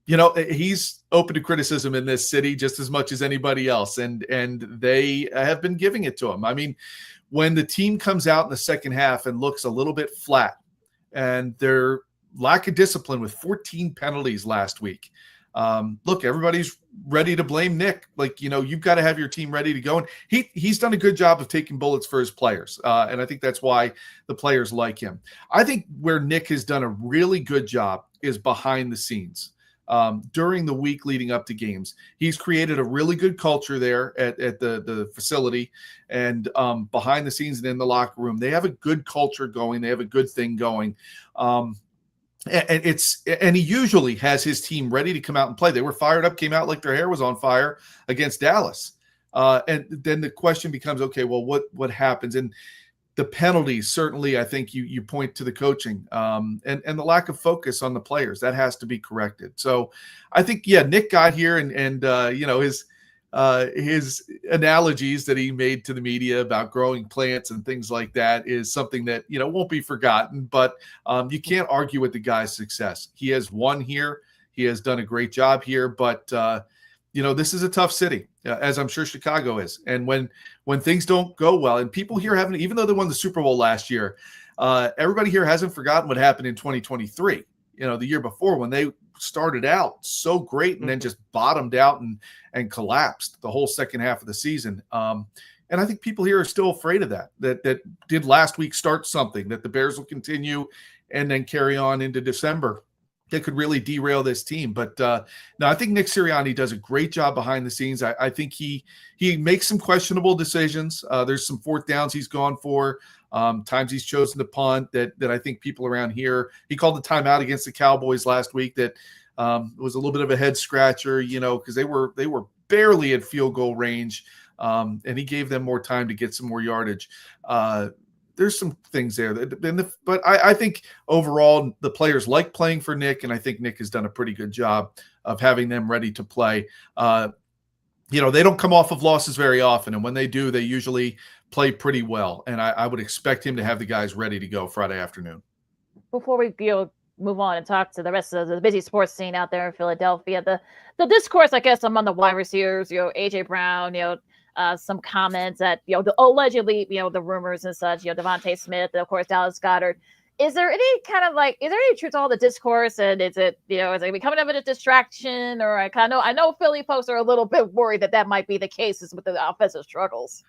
He's open to criticism in this city just as much as anybody else, and they have been giving it to him. I mean, when the team comes out in the second half and looks a little bit flat, and their lack of discipline with 14 penalties last week, look, everybody's ready to blame Nick. Like, you've got to have your team ready to go, and he's done a good job of taking bullets for his players, and I think that's why the players like him. I think where Nick has done a really good job is behind the scenes. during the week leading up to games. He's created a really good culture there at the facility and behind the scenes and in the locker room. They have a good culture going. They have a good thing going. And he usually has his team ready to come out and play. They were fired up, came out like their hair was on fire against Dallas. And then the question becomes, okay, well, what happens? And the penalties, certainly, I think you point to the coaching and the lack of focus on the players. That has to be corrected. So I think, Nick got here and his analogies that he made to the media about growing plants and things like that is something that, won't be forgotten. But you can't argue with the guy's success. He has won here. He has done a great job here. But, this is a tough city, as I'm sure Chicago is. And when things don't go well, and people here haven't, even though they won the Super Bowl last year, everybody here hasn't forgotten what happened in 2023, the year before when they started out so great and then just bottomed out and collapsed the whole second half of the season. And I think people here are still afraid of that did last week start something that the Bears will continue and then carry on into December. That could really derail this team. But no, I think Nick Sirianni does a great job behind the scenes. I think he makes some questionable decisions. There's some fourth downs he's gone for. Times he's chosen to punt that I think people around here, he called the timeout against the Cowboys last week that was a little bit of a head scratcher, because they were barely at field goal range. And he gave them more time to get some more yardage. There's some things there. But I think overall the players like playing for Nick, and I think Nick has done a pretty good job of having them ready to play. They don't come off of losses very often, and when they do, they usually play pretty well. And I would expect him to have the guys ready to go Friday afternoon. Before we move on and talk to the rest of the busy sports scene out there in Philadelphia, the discourse, I guess, among the wide receivers, AJ Brown, some comments that, allegedly, the rumors and such, Devontae Smith, and of course, Dallas Goedert. Is there any truth to all the discourse? And is it becoming a bit of a distraction? Or I know Philly folks are a little bit worried that might be the case with the offensive struggles.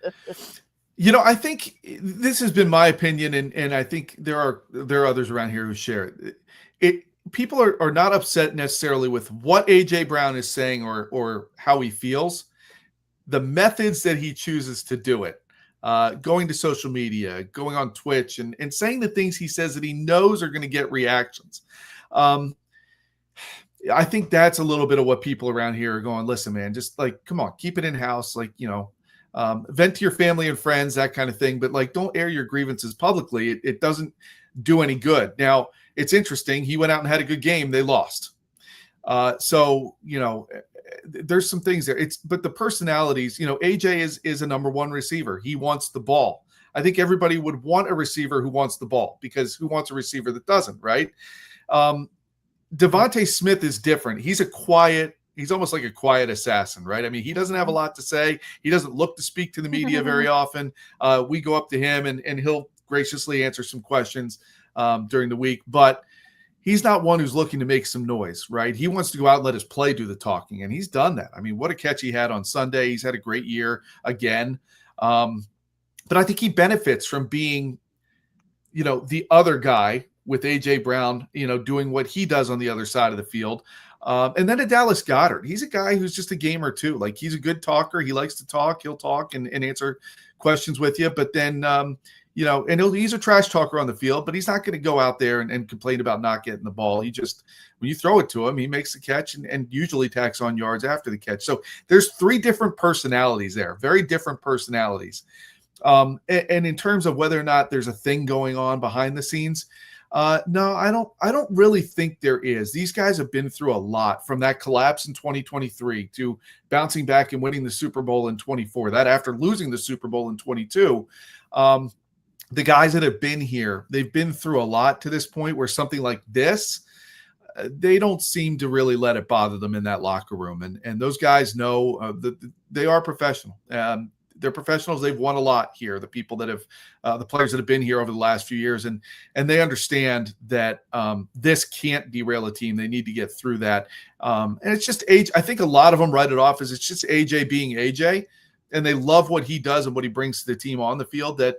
I think this has been my opinion, and I think there are others around here who share it. People are not upset necessarily with what AJ Brown is saying or how he feels. The methods that he chooses to do it, going to social media, going on Twitch, and saying the things he says that he knows are going to get reactions. I think that's a little bit of what people around here are going, listen, man, just come on, keep it in house. Vent to your family and friends, that kind of thing. But don't air your grievances publicly. It doesn't do any good. Now, it's interesting. He went out and had a good game. They lost. There's some things there. But the personalities, AJ is a number one receiver. He wants the ball. I think everybody would want a receiver who wants the ball, because who wants a receiver that doesn't, right? Devontae Smith is different. He's almost like a quiet assassin, right? I mean, he doesn't have a lot to say. He doesn't look to speak to the media very often. We go up to him and he'll graciously answer some questions during the week, but he's not one who's looking to make some noise, right? He wants to go out and let his play do the talking, and he's done that. I mean, what a catch he had on Sunday. He's had a great year again. But I think he benefits from being, the other guy with A.J. Brown, doing what he does on the other side of the field. And then a Dallas Goedert. He's a guy who's just a gamer too. He's a good talker. He likes to talk. He'll talk and answer questions with you. But then, he's a trash talker on the field, but he's not going to go out there and complain about not getting the ball. He just, when you throw it to him, he makes the catch and usually tacks on yards after the catch. So there's three different personalities there, very different personalities. And in terms of whether or not there's a thing going on behind the scenes, no, I don't really think there is. These guys have been through a lot, from that collapse in 2023 to bouncing back and winning the Super Bowl in 24. That after losing the Super Bowl in 22, the guys that have been here, they've been through a lot to this point where something like this, they don't seem to really let it bother them in that locker room. And those guys know that they are professional. They're professionals. They've won a lot here. The people that have, the players that have been here over the last few years, and they understand that this can't derail a team. They need to get through that. And it's just AJ. I think a lot of them write it off as it's just AJ being AJ, and they love what he does and what he brings to the team on the field, that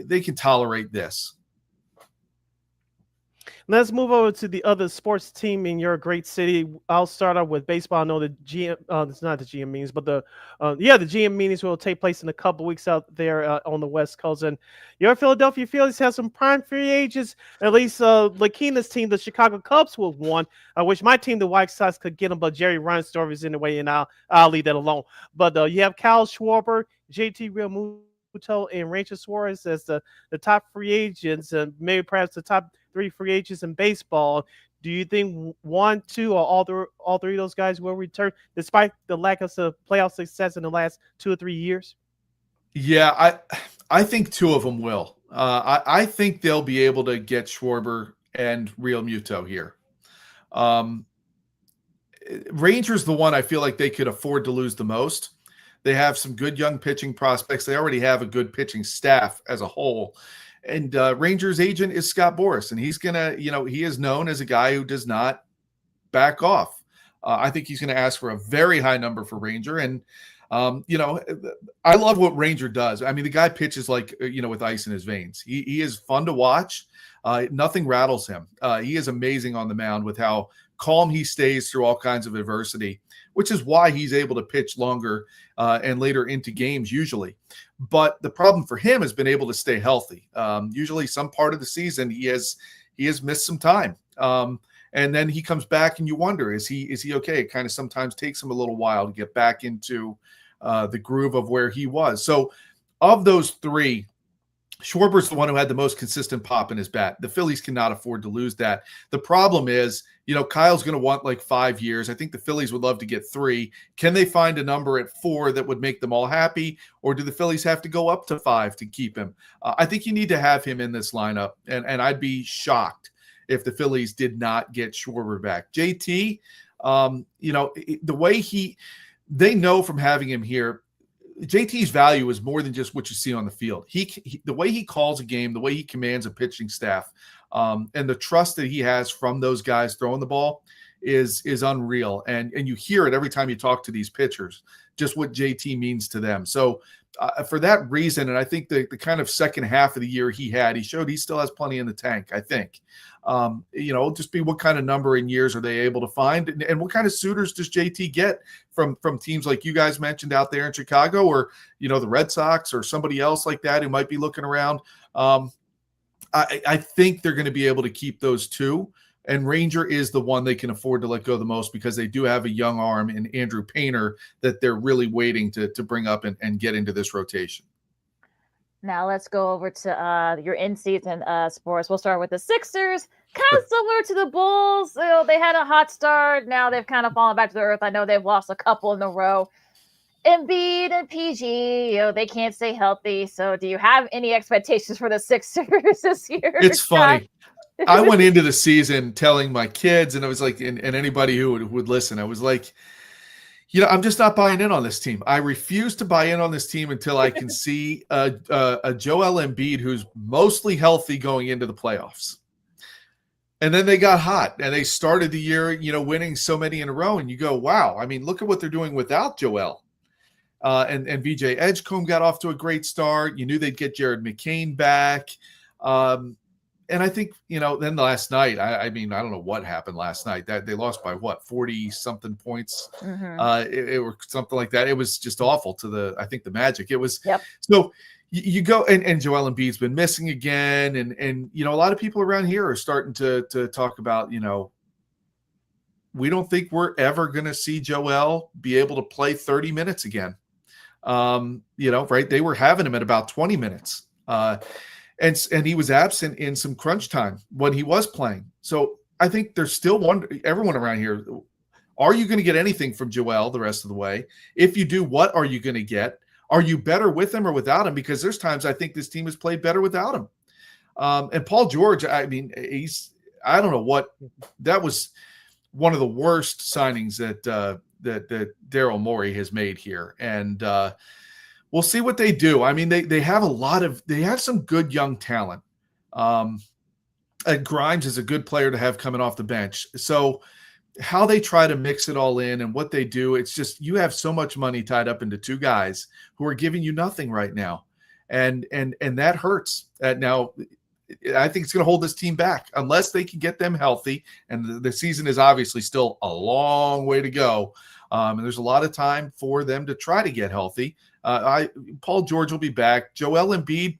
they can tolerate this. Let's move over to the other sports team in your great city. I'll start off with baseball. I know the GM, it's not the GM meetings, but the GM meetings will take place in a couple weeks out there on the West Coast. And your Philadelphia Phillies have some prime free agents. At least LaKeena's team, the Chicago Cubs, will one. I wish my team, the White Sox, could get them, but Jerry Reinsdorf is in the way, and I'll leave that alone. But you have Kyle Schwarber, JT Realmuto, and Ranger Suarez as the top free agents, and maybe perhaps the top 3 free agents in baseball. Do you think 1, 2, or all three of those guys will return despite the lack of playoff success in the last 2 or 3 years? Yeah, I think 2 of them will. I think they'll be able to get Schwarber and Real Muto here. Rangers, the one I feel like they could afford to lose the most. They have some good young pitching prospects. They already have a good pitching staff as a whole. And Rangers agent is Scott Boras, and he's going to, he is known as a guy who does not back off. I think he's going to ask for a very high number for Ranger. And, I love what Ranger does. I mean, the guy pitches like, with ice in his veins. He is fun to watch. Nothing rattles him. He is amazing on the mound with how calm he stays through all kinds of adversity, which is why he's able to pitch longer and later into games usually. But the problem for him has been able to stay healthy. Usually some part of the season he has missed some time. And then he comes back and you wonder, is he okay? It kind of sometimes takes him a little while to get back into the groove of where he was. So of those 3, Schwarber's the one who had the most consistent pop in his bat. The Phillies cannot afford to lose that. The problem is, Kyle's going to want like 5 years. I think the Phillies would love to get 3. Can they find a number at 4 that would make them all happy? Or do the Phillies have to go up to 5 to keep him? I think you need to have him in this lineup. And I'd be shocked if the Phillies did not get Schwarber back. JT, the way they know from having him here, JT's value is more than just what you see on the field. The way he calls a game, the way he commands a pitching staff, and the trust that he has from those guys throwing the ball is unreal. And you hear it every time you talk to these pitchers, just what JT means to them. So for that reason, and I think the kind of second half of the year he showed he still has plenty in the tank, I think. Just be what kind of number in years are they able to find, and what kind of suitors does JT get from teams like you guys mentioned out there in Chicago, or the Red Sox or somebody else like that who might be looking around. I think they're going to be able to keep those 2, and Ranger is the one they can afford to let go the most because they do have a young arm in Andrew Painter that they're really waiting to bring up and get into this rotation. Now let's go over to your in-season sports. We'll start with the Sixers. Kind of similar to the Bulls. They had a hot start. Now they've kind of fallen back to the earth. I know they've lost a couple in a row. Embiid and PG, they can't stay healthy. So do you have any expectations for the Sixers this year? It's funny. I went into the season telling my kids, and I was like, and anybody who would listen, I was like, I'm just not buying in on this team. I refuse to buy in on this team until I can see a Joel Embiid who's mostly healthy going into the playoffs. And then they got hot, and they started the year, winning so many in a row. And you go, wow, I mean, look at what they're doing without Joel. And VJ Edgecombe got off to a great start. You knew they'd get Jared McCain back. And I think, then last night, I mean, I don't know what happened last night. That they lost by 40-something points. Mm-hmm. It was something like that. It was just awful to the Magic. It was. Yep. So you go, and Joel Embiid's been missing again. And a lot of people around here are starting to talk about, we don't think we're ever going to see Joel be able to play 30 minutes again. Right. They were having him at about 20 minutes. And he was absent in some crunch time when he was playing. So I think there's still everyone around here, are you going to get anything from Joel the rest of the way? If you do, what are you going to get? Are you better with him or without him? Because there's times I think this team has played better without him. And Paul George, I mean, I don't know what, that was one of the worst signings that Daryl Morey has made here. And we'll see what they do. I mean, they have some good young talent. And Grimes is a good player to have coming off the bench. So how they try to mix it all in and what they do, it's just, you have so much money tied up into 2 guys who are giving you nothing right now. And that hurts. Now, I think it's going to hold this team back unless they can get them healthy. And the season is obviously still a long way to go. And there's a lot of time for them to try to get healthy. Paul George will be back. Joel Embiid,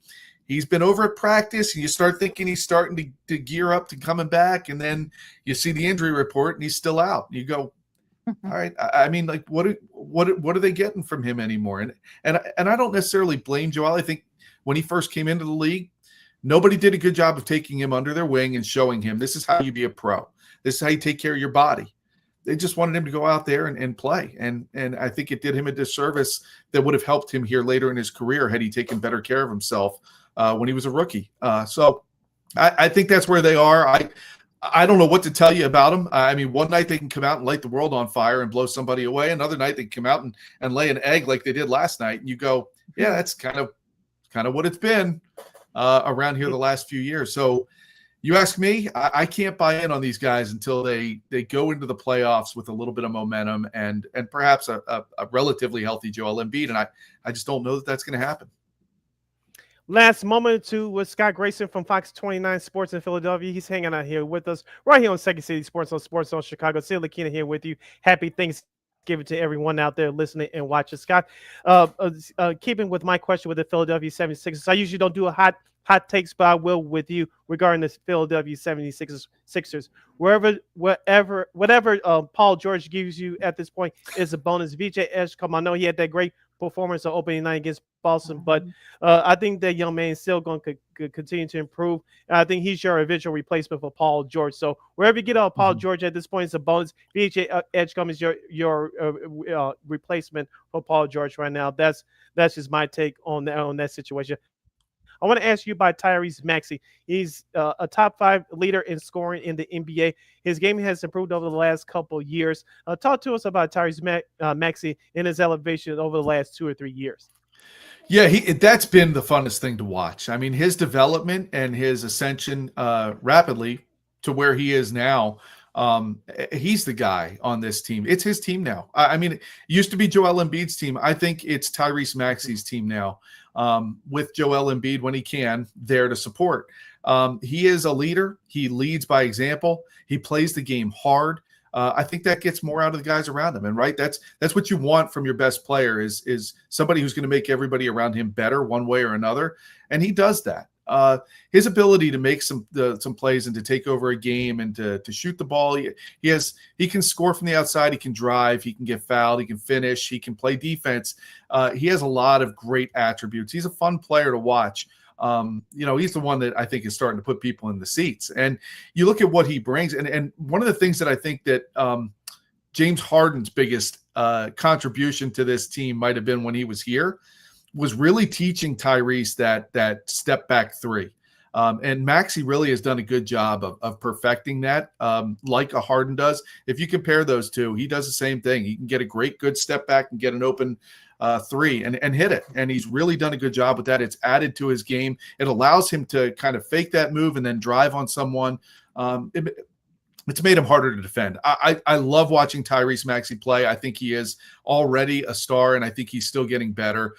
he's been over at practice, and you start thinking he's starting to gear up to coming back, and then you see the injury report, and he's still out. You go, all right. I mean, like, what are they getting from him anymore? And I don't necessarily blame Joel. I think when he first came into the league, nobody did a good job of taking him under their wing and showing him this is how you be a pro. This is how you take care of your body. They just wanted him to go out there and play. And I think it did him a disservice that would have helped him here later in his career had he taken better care of himself when he was a rookie. So I think that's where they are. I don't know what to tell you about them. I mean, one night they can come out and light the world on fire and blow somebody away. Another night they can come out and lay an egg like they did last night. And you go, yeah, that's kind of what it's been around here the last few years. So you ask me, I can't buy in on these guys until they go into the playoffs with a little bit of momentum and perhaps a relatively healthy Joel Embiid. And I just don't know that that's going to happen. Last moment or two with Scott Grayson from Fox 29 Sports in Philadelphia. He's hanging out here with us right here on Second City Sports on Sports Zone Chicago. Sidney LaKeena here with you. Happy Thanksgiving to everyone out there listening and watching. Scott, keeping with my question with the Philadelphia 76ers, I usually don't do a hot takes, but I will with you regarding the Philadelphia 76ers. Whatever Paul George gives you at this point is a bonus. VJ Edgecombe, I know he had that great performance on opening night against Boston, but I think that young man is still going to continue to improve. And I think he's your eventual replacement for Paul George. So wherever you get out Paul George at this point, it's a bonus. VJ Edgecombe is your replacement for Paul George right now. That's just my take on that situation. I want to ask you about Tyrese Maxey. He's a top 5 leader in scoring in the NBA. His game has improved over the last couple of years. Talk to us about Tyrese Maxey and his elevation over the last 2 or 3 years. Yeah, that's been the funnest thing to watch. I mean, his development and his ascension rapidly to where he is now. He's the guy on this team. It's his team now. I mean, it used to be Joel Embiid's team. I think it's Tyrese Maxey's team now. With Joel Embiid when he can there to support. He is a leader. He leads by example. He plays the game hard. I think that gets more out of the guys around him. And right, that's what you want from your best player is somebody who's going to make everybody around him better one way or another. And he does that. His ability to make some plays and to take over a game and to shoot the ball. He can score from the outside. He can drive. He can get fouled. He can finish. He can play defense. He has a lot of great attributes. He's a fun player to watch. He's the one that I think is starting to put people in the seats. And you look at what he brings. And one of the things that I think that James Harden's biggest contribution to this team might have been when he was here was really teaching Tyrese that step back three. And Maxey really has done a good job of perfecting that, like a Harden does. If you compare those two, he does the same thing. He can get a good step back and get an open three and hit it. And he's really done a good job with that. It's added to his game. It allows him to kind of fake that move and then drive on someone. It's made him harder to defend. I love watching Tyrese Maxey play. I think he is already a star, and I think he's still getting better.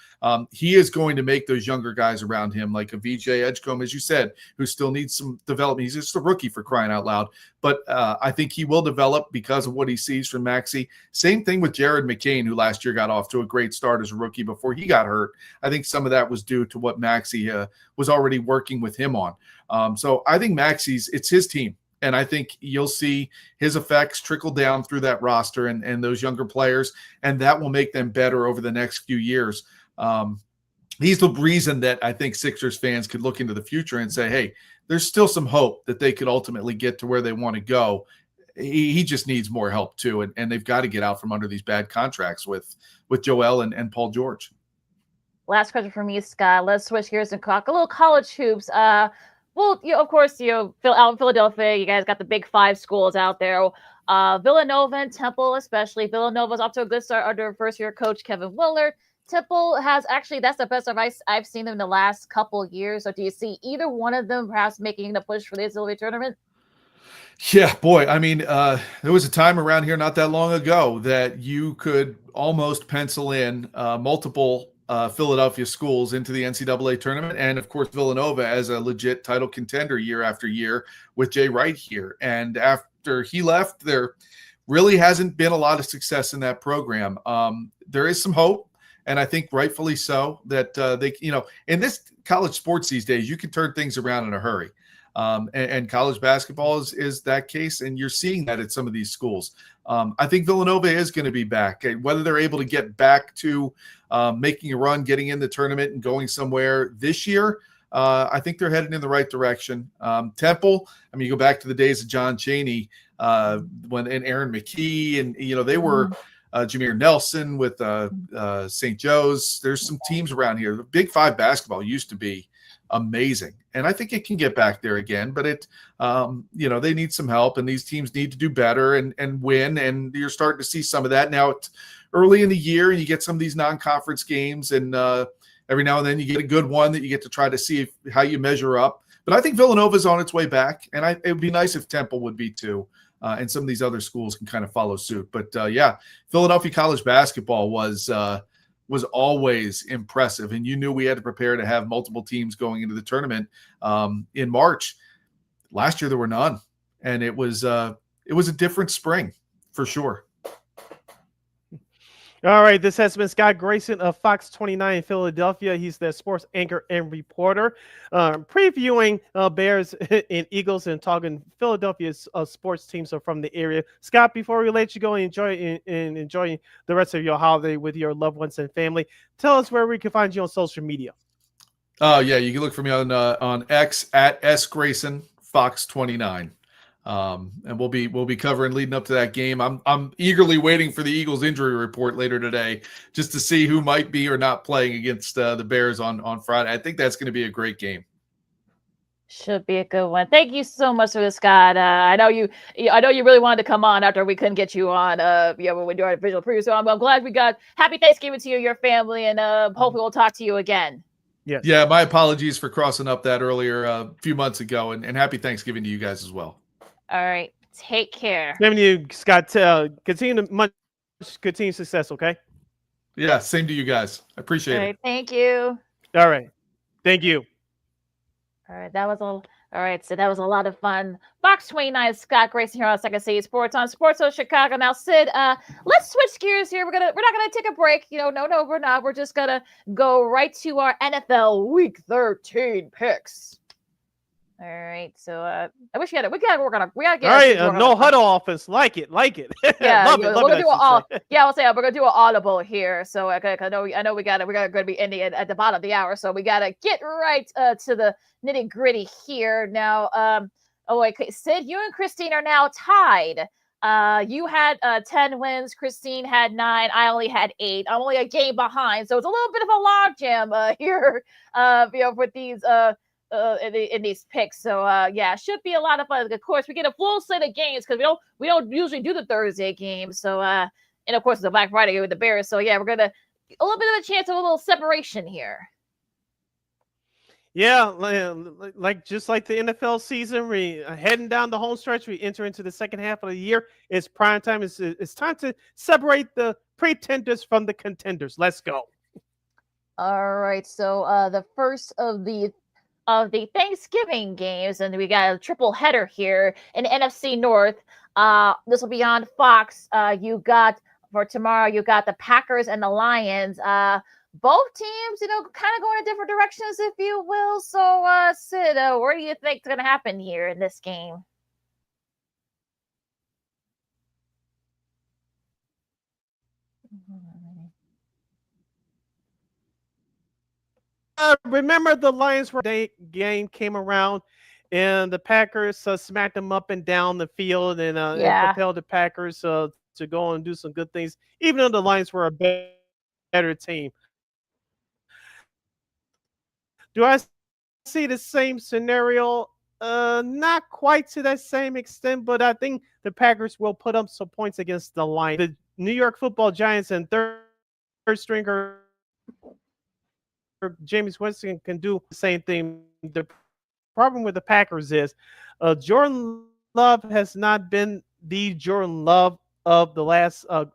He is going to make those younger guys around him, like a VJ Edgecombe, as you said, who still needs some development. He's just a rookie, for crying out loud. But I think he will develop because of what he sees from Maxey. Same thing with Jared McCain, who last year got off to a great start as a rookie before he got hurt. I think some of that was due to what Maxey was already working with him on. So I think it's his team. And I think you'll see his effects trickle down through that roster and those younger players, and that will make them better over the next few years. He's the reason that I think Sixers fans could look into the future and say, hey, there's still some hope that they could ultimately get to where they want to go. He just needs more help too, and they've got to get out from under these bad contracts with Joel and Paul George. Last question for me, Scott. Let's switch gears and talk a little college hoops. Well, of course, out in Philadelphia, you guys got the big 5 schools out there. Villanova and Temple, especially. Villanova's off to a good start under first-year coach Kevin Willard. Temple has that's the best advice I've seen them in the last couple of years. So do you see either one of them perhaps making the push for the NCAA tournament? Yeah, boy. I mean, there was a time around here not that long ago that you could almost pencil in multiple Philadelphia schools into the NCAA tournament. And of course, Villanova as a legit title contender year after year with Jay Wright here. And after he left, there really hasn't been a lot of success in that program. There is some hope, and I think rightfully so, that they, in this college sports these days, you can turn things around in a hurry. And college basketball is that case, and you're seeing that at some of these schools. I think Villanova is going to be back. Whether they're able to get back to making a run, getting in the tournament, and going somewhere this year, I think they're headed in the right direction. Temple, I mean, you go back to the days of John Chaney and Aaron McGee, and they were Jameer Nelson with St. Joe's. There's some teams around here. The Big Five basketball used to be amazing, and I think it can get back there again, but they need some help, and these teams need to do better and win, and you're starting to see some of that now. It's early in the year, and you get some of these non-conference games, and every now and then you get a good one that you get to try to see how you measure up. But I think Villanova's on its way back, and it would be nice if Temple would be too, and some of these other schools can kind of follow suit. But Philadelphia college basketball was always impressive, and you knew we had to prepare to have multiple teams going into the tournament in March. Last year there were none, and it was a different spring for sure. All right, this has been Scott Grayson of Fox 29 in Philadelphia. He's the sports anchor and reporter, previewing Bears and Eagles and talking Philadelphia's sports teams are from the area. Scott, before we let you go and enjoy the rest of your holiday with your loved ones and family, tell us where we can find you on social media. You can look for me on X at @sgrayson Fox 29. And we'll be covering leading up to that game. I'm eagerly waiting for the Eagles injury report later today, just to see who might be or not playing against the Bears on Friday. I think that's going to be a great game. Should be a good one. Thank you so much for this, Scott. I know you really wanted to come on after we couldn't get you on. When we do our visual preview. So I'm glad we got. Happy Thanksgiving to you, your family, and hopefully we'll talk to you again. Yes. Yeah, my apologies for crossing up that earlier a few months ago, and happy Thanksgiving to you guys as well. All right. Take care. Same to you, Scott. Continue success, okay? Yeah, same to you guys. I appreciate it. Thank you. All right. Thank you. All right. All right. So that was a lot of fun. Fox 29, Scott Grayson here on Second City Sports on Sports of Chicago. Now, Sid, let's switch gears here. We're not gonna take a break. No, we're not. We're just gonna go right to our NFL Week 13 picks. All right, so I wish we gotta work on we gotta get. All right, no huddle offense, like it. Yeah, love we're it. gonna do I'll say we're gonna do an audible here. So I know we're gonna be ending it at the bottom of the hour, so we gotta get right to the nitty gritty here now. Sid, you and Christine are now tied. You had 10 wins, Christine had 9, I only had 8. I'm only a game behind, so it's a little bit of a logjam here. With these in these picks. So should be a lot of fun. Of course, we get a full slate of games because we don't usually do the Thursday game. So and of course it's a Black Friday game with the Bears. So we're gonna a little bit of a chance of a little separation here. Yeah, just like the NFL season, we heading down the home stretch. We enter into the second half of the year. It's prime time. It's time to separate the pretenders from the contenders. Let's go. All right. So the first of the Thanksgiving games, and we got a triple header here in NFC North. This will be on Fox. You got for tomorrow. You got the Packers and the Lions. Both teams, kind of going in different directions, if you will. So, Sid, where do you think is going to happen here in this game? Remember the Lions game came around and the Packers smacked them up and down the field and propelled the Packers to go and do some good things, even though the Lions were a better team. Do I see the same scenario? Not quite to that same extent, but I think the Packers will put up some points against the Lions. The New York Football Giants and third stringer Jameis Winston can do the same thing. The problem with the Packers is Jordan Love has not been the Jordan Love of the last of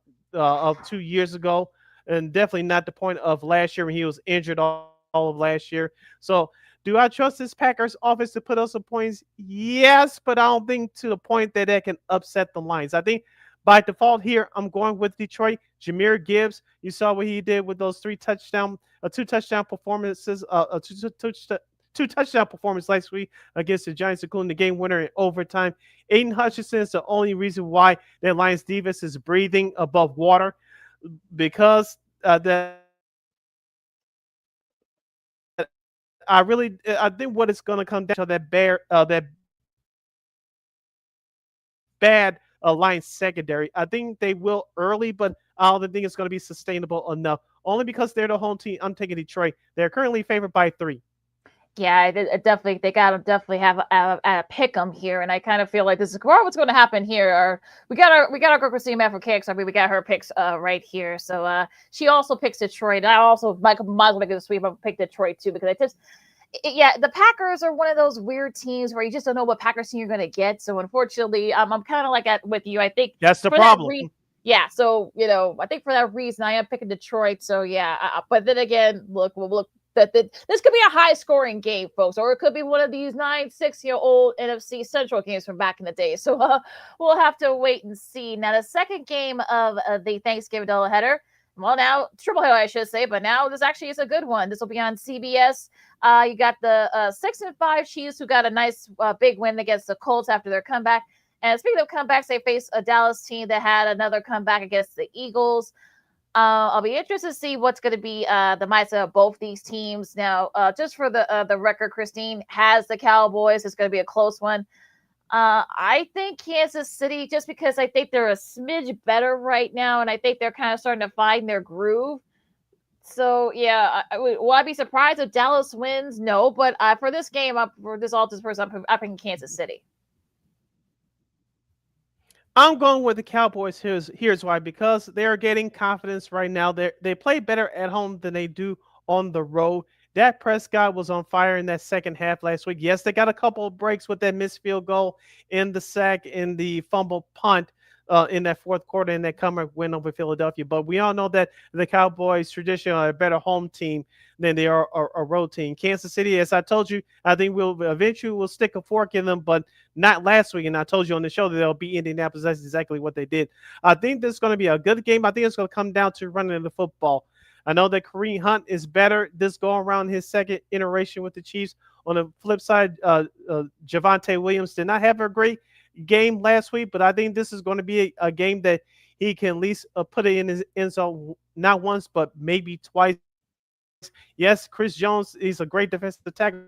2 years ago. and definitely not the point of last year when he was injured all of last year. So, do I trust this Packers offense to put up some points? Yes, but I don't think to the point that that can upset the Lions. I think by default here, I'm going with Detroit. Jahmyr Gibbs, you saw what he did with those two touchdown performances, two touchdown performance last week against the Giants, including the game winner in overtime. Aiden Hutchinson is the only reason why the Lions defense is breathing above water, because I think what it's going to come down to that bad Lions secondary. I think they will early, but I don't think it's going to be sustainable enough. Only because they're the home team. I'm taking Detroit. They're currently favored by 3. Yeah, definitely. They got to definitely have a pick 'em here, and I kind of feel like this is what's going to happen here. Or we got our girl Christine for kicks. I mean, we got her picks right here. So she also picks Detroit. I also might as well make it a sweep. I'll pick Detroit too, because I just the Packers are one of those weird teams where you just don't know what Packers team you're going to get. So unfortunately, I'm kind of like that with you. I think that's the problem. Yeah, so I think for that reason I am picking Detroit. So yeah, but then again, look. That this could be a high scoring game, folks, or it could be one of these 9-6-year-old NFC Central games from back in the day. So we'll have to wait and see. Now, the second game of the Thanksgiving doubleheader, well, now triple header, I should say, but now this actually is a good one. This will be on CBS. You got the 6-5 Chiefs, who got a nice big win against the Colts after their comeback. And speaking of comebacks, they face a Dallas team that had another comeback against the Eagles. I'll be interested to see what's going to be the mindset of both these teams. Now, just for the record, Christine has the Cowboys. It's going to be a close one. I think Kansas City, just because I think they're a smidge better right now, and I think they're kind of starting to find their groove. So, yeah, will I be surprised if Dallas wins? No, but for this game, for this all this person, I'm picking Kansas City. I'm going with the Cowboys. Here's why. Because they're getting confidence right now. They play better at home than they do on the road. Dak Prescott was on fire in that second half last week. Yes, they got a couple of breaks with that missed field goal, in the sack, in the fumble punt in that fourth quarter, in that comeback win over Philadelphia. But we all know that the Cowboys traditionally are a better home team than they are a road team. Kansas City, as I told you, I think we'll stick a fork in them, but not last week. And I told you on the show that they'll be Indianapolis. That's exactly what they did. I think this is going to be a good game. I think it's going to come down to running the football. I know that Kareem Hunt is better this go around, his second iteration with the Chiefs. On the flip side, Javonte Williams did not have a great game last week, but I think this is going to be a game that he can at least put it in his end zone, not once, but maybe twice. Yes, Chris Jones is a great defensive tackle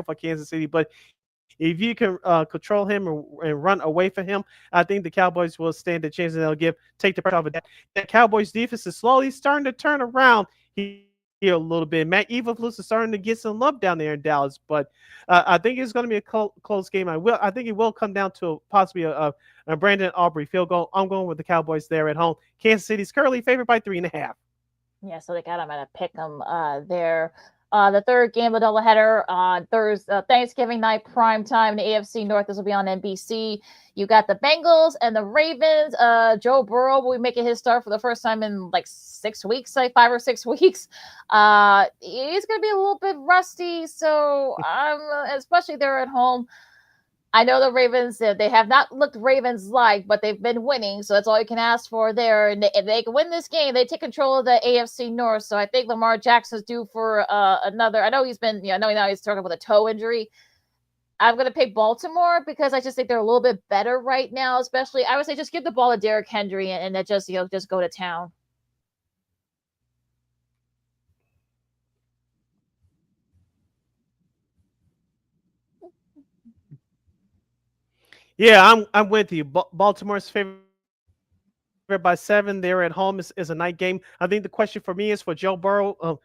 for Kansas City, but if you can control him and run away from him, I think the Cowboys will stand a chance, and they'll take the pressure off of that. The Cowboys defense is slowly starting to turn around here a little bit. Matt Eberflus is starting to get some love down there in Dallas, but I think it's going to be a close game. I think it will come down to possibly a Brandon Aubrey field goal. I'm going with the Cowboys there at home. Kansas City's currently favored by 3.5. Yeah, so they got them at a pick 'em there. The third game of the doubleheader on Thursday, Thanksgiving night, prime time in the AFC North. This will be on NBC. You got the Bengals and the Ravens. Joe Burrow will be making his start for the first time in like 6 weeks, like 5 or 6 weeks. He's going to be a little bit rusty, so especially they're at home. I know the Ravens, they have not looked Ravens-like, but they've been winning, so that's all you can ask for there. And if they can win this game, they take control of the AFC North. So I think Lamar Jackson's due for another. I know he's been, I know now he's talking about a toe injury. I'm going to pick Baltimore because I just think they're a little bit better right now, especially. I would say just give the ball to Derrick Henry and just go to town. Yeah, I'm with you. Baltimore's favored by 7. They're at home. Is a night game. I think the question for me is for Joe Burrow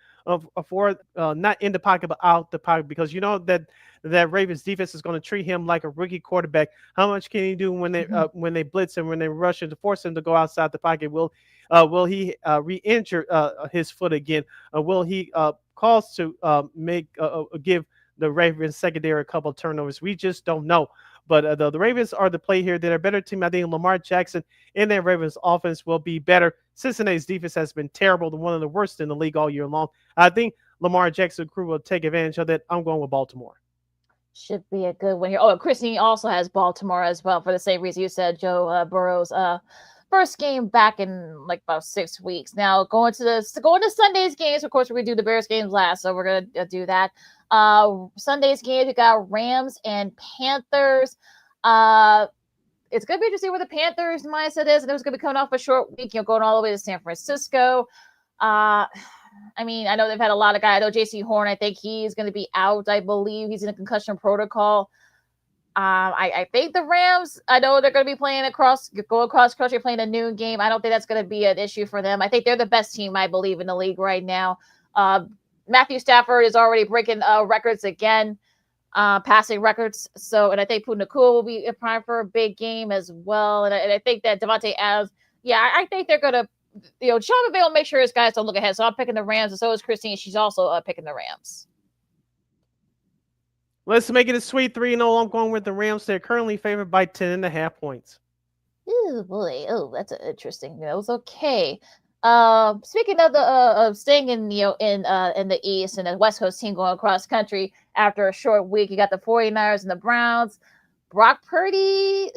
for not in the pocket but out the pocket, because you know that Ravens defense is going to treat him like a rookie quarterback. How much can he do when they blitz him, when they rush him to force him to go outside the pocket? Will he re-injure his foot again? Will he cause to give the Ravens secondary a couple of turnovers. We just don't know. But the Ravens are the play here. They're a better team. I think Lamar Jackson and their Ravens offense will be better. Cincinnati's defense has been terrible, one of the worst in the league all year long. I think Lamar Jackson crew will take advantage of that. I'm going with Baltimore. Should be a good one here. Oh, Christine also has Baltimore as well for the same reason you said, Joe Burrow's first game back in like about 6 weeks. Now going to Sunday's games. Of course, we're gonna do the Bears games last, so we're gonna do that. Sunday's games, we got Rams and Panthers. It's gonna be interesting to see where the Panthers mindset is, and it was gonna be coming off a short week, going all the way to San Francisco. I mean, I know they've had a lot of guys. I know J.C. Horn, I think he's going to be out. I believe he's in a concussion protocol. I think the Rams, I know they're going to be going across country, playing a noon game. I don't think that's going to be an issue for them. I think they're the best team, I believe, in the league right now. Matthew Stafford is already breaking records again, passing records. So, and I think Puka Nacua will be prime for a big game as well. And I think that Devontae Adams, I think they're going to, Sean McVay will make sure his guys don't look ahead. So I'm picking the Rams, and so is Christine. She's also picking the Rams. Let's make it a sweet 3-0. I'm going with the Rams. They're currently favored by 10.5 points. Oh boy, that's interesting news. Okay. Speaking of the staying in the East and the West Coast team going across country after a short week, you got the 49ers and the Browns. Brock Purdy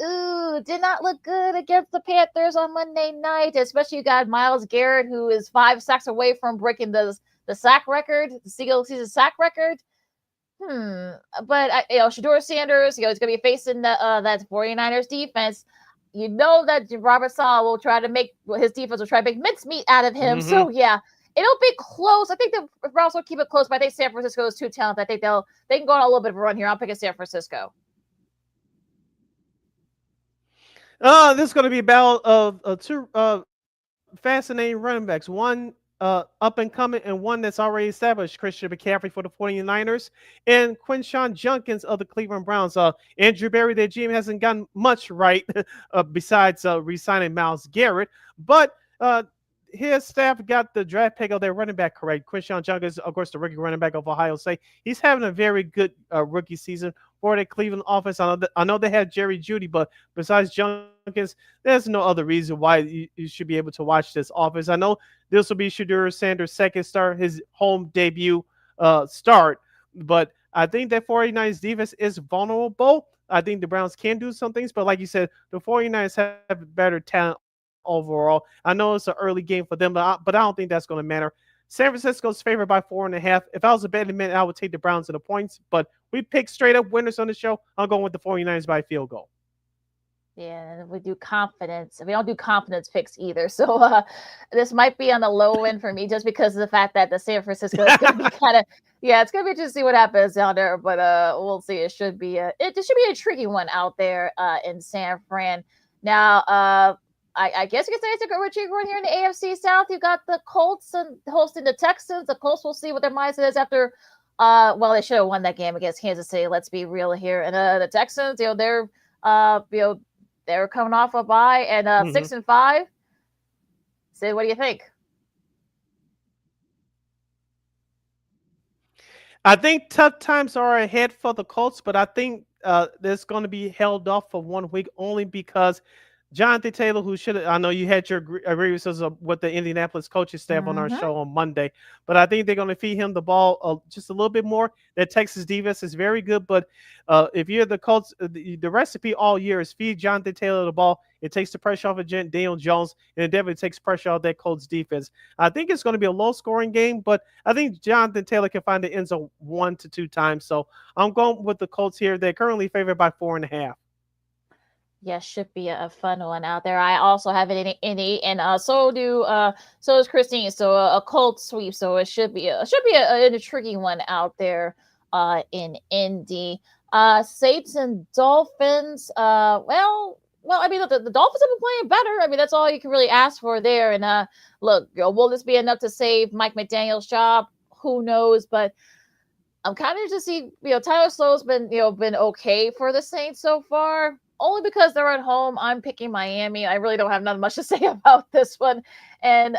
did not look good against the Panthers on Monday night, especially you got Myles Garrett, who is 5 sacks away from breaking the sack record, the single season sack record. But Shedeur Sanders, he's going to be facing that 49ers defense. You know that Robert Saleh will try to make his defense will try to make mincemeat out of him. So yeah, it'll be close. I think the Browns will keep it close, but I think San Francisco is too talented. I think they can go on a little bit of a run here. I'm picking San Francisco. This is going to be a battle of two fascinating running backs. One up and coming and one that's already established. Christian McCaffrey for the 49ers and Quinshon Judkins of the Cleveland Browns. Andrew Berry, their GM, hasn't gotten much right besides re-signing Myles Garrett. But his staff got the draft pick of their running back correct. Quinshon Judkins, of course, the rookie running back of Ohio State. He's having a very good rookie season for the Cleveland offense. I know they had Jerry Jeudy, but besides Judkins, there's no other reason why you should be able to watch this offense. I know this will be Shedeur Sanders' second start, his home debut start, but I think that 49ers defense is vulnerable. I think the Browns can do some things, but like you said, the 49ers have better talent overall. I know it's an early game for them, but I don't think that's going to matter. San Francisco's favored by 4.5. If I was a betting man, I would take the Browns and the points, but we pick straight up winners on the show. I'm going with the 49ers by field goal. Yeah, and we do confidence. We don't do confidence picks either. So this might be on the low end for me just because of the fact that the San Francisco is going to be kind of, it's going to be interesting to see what happens down there. But we'll see. It should be a tricky one out there in San Fran. Now, I guess you could say it's a good tricky one here in the AFC South. You got the Colts and hosting the Texans. The Colts will see what their mindset is after. They should have won that game against Kansas City. Let's be real here. And the Texans, they're coming off a bye and 6-5. So what do you think? I think tough times are ahead for the Colts, but I think there's going to be held off for 1 week only because Jonathan Taylor, who I know you had your grievances with the Indianapolis coaching staff on our show on Monday, but I think they're going to feed him the ball just a little bit more. That Texas defense is very good, but if you're the Colts, the recipe all year is feed Jonathan Taylor the ball. It takes the pressure off of Daniel Jones, and it definitely takes pressure off that Colts defense. I think it's going to be a low-scoring game, but I think Jonathan Taylor can find the end zone 1 to 2 times. So I'm going with the Colts here. They're currently favored by 4.5. Yes, should be a fun one out there. I also have it in Indy, and so is Christine. So a Colts sweep. So it should be a tricky one out there in Indy. Saints and Dolphins. I mean, the Dolphins have been playing better. I mean, that's all you can really ask for there. And look, will this be enough to save Mike McDaniel's job? Who knows? But I'm kind of just see, Tyler Slow's been okay for the Saints so far. Only because they're at home. I'm picking Miami. I really don't have nothing much to say about this one. And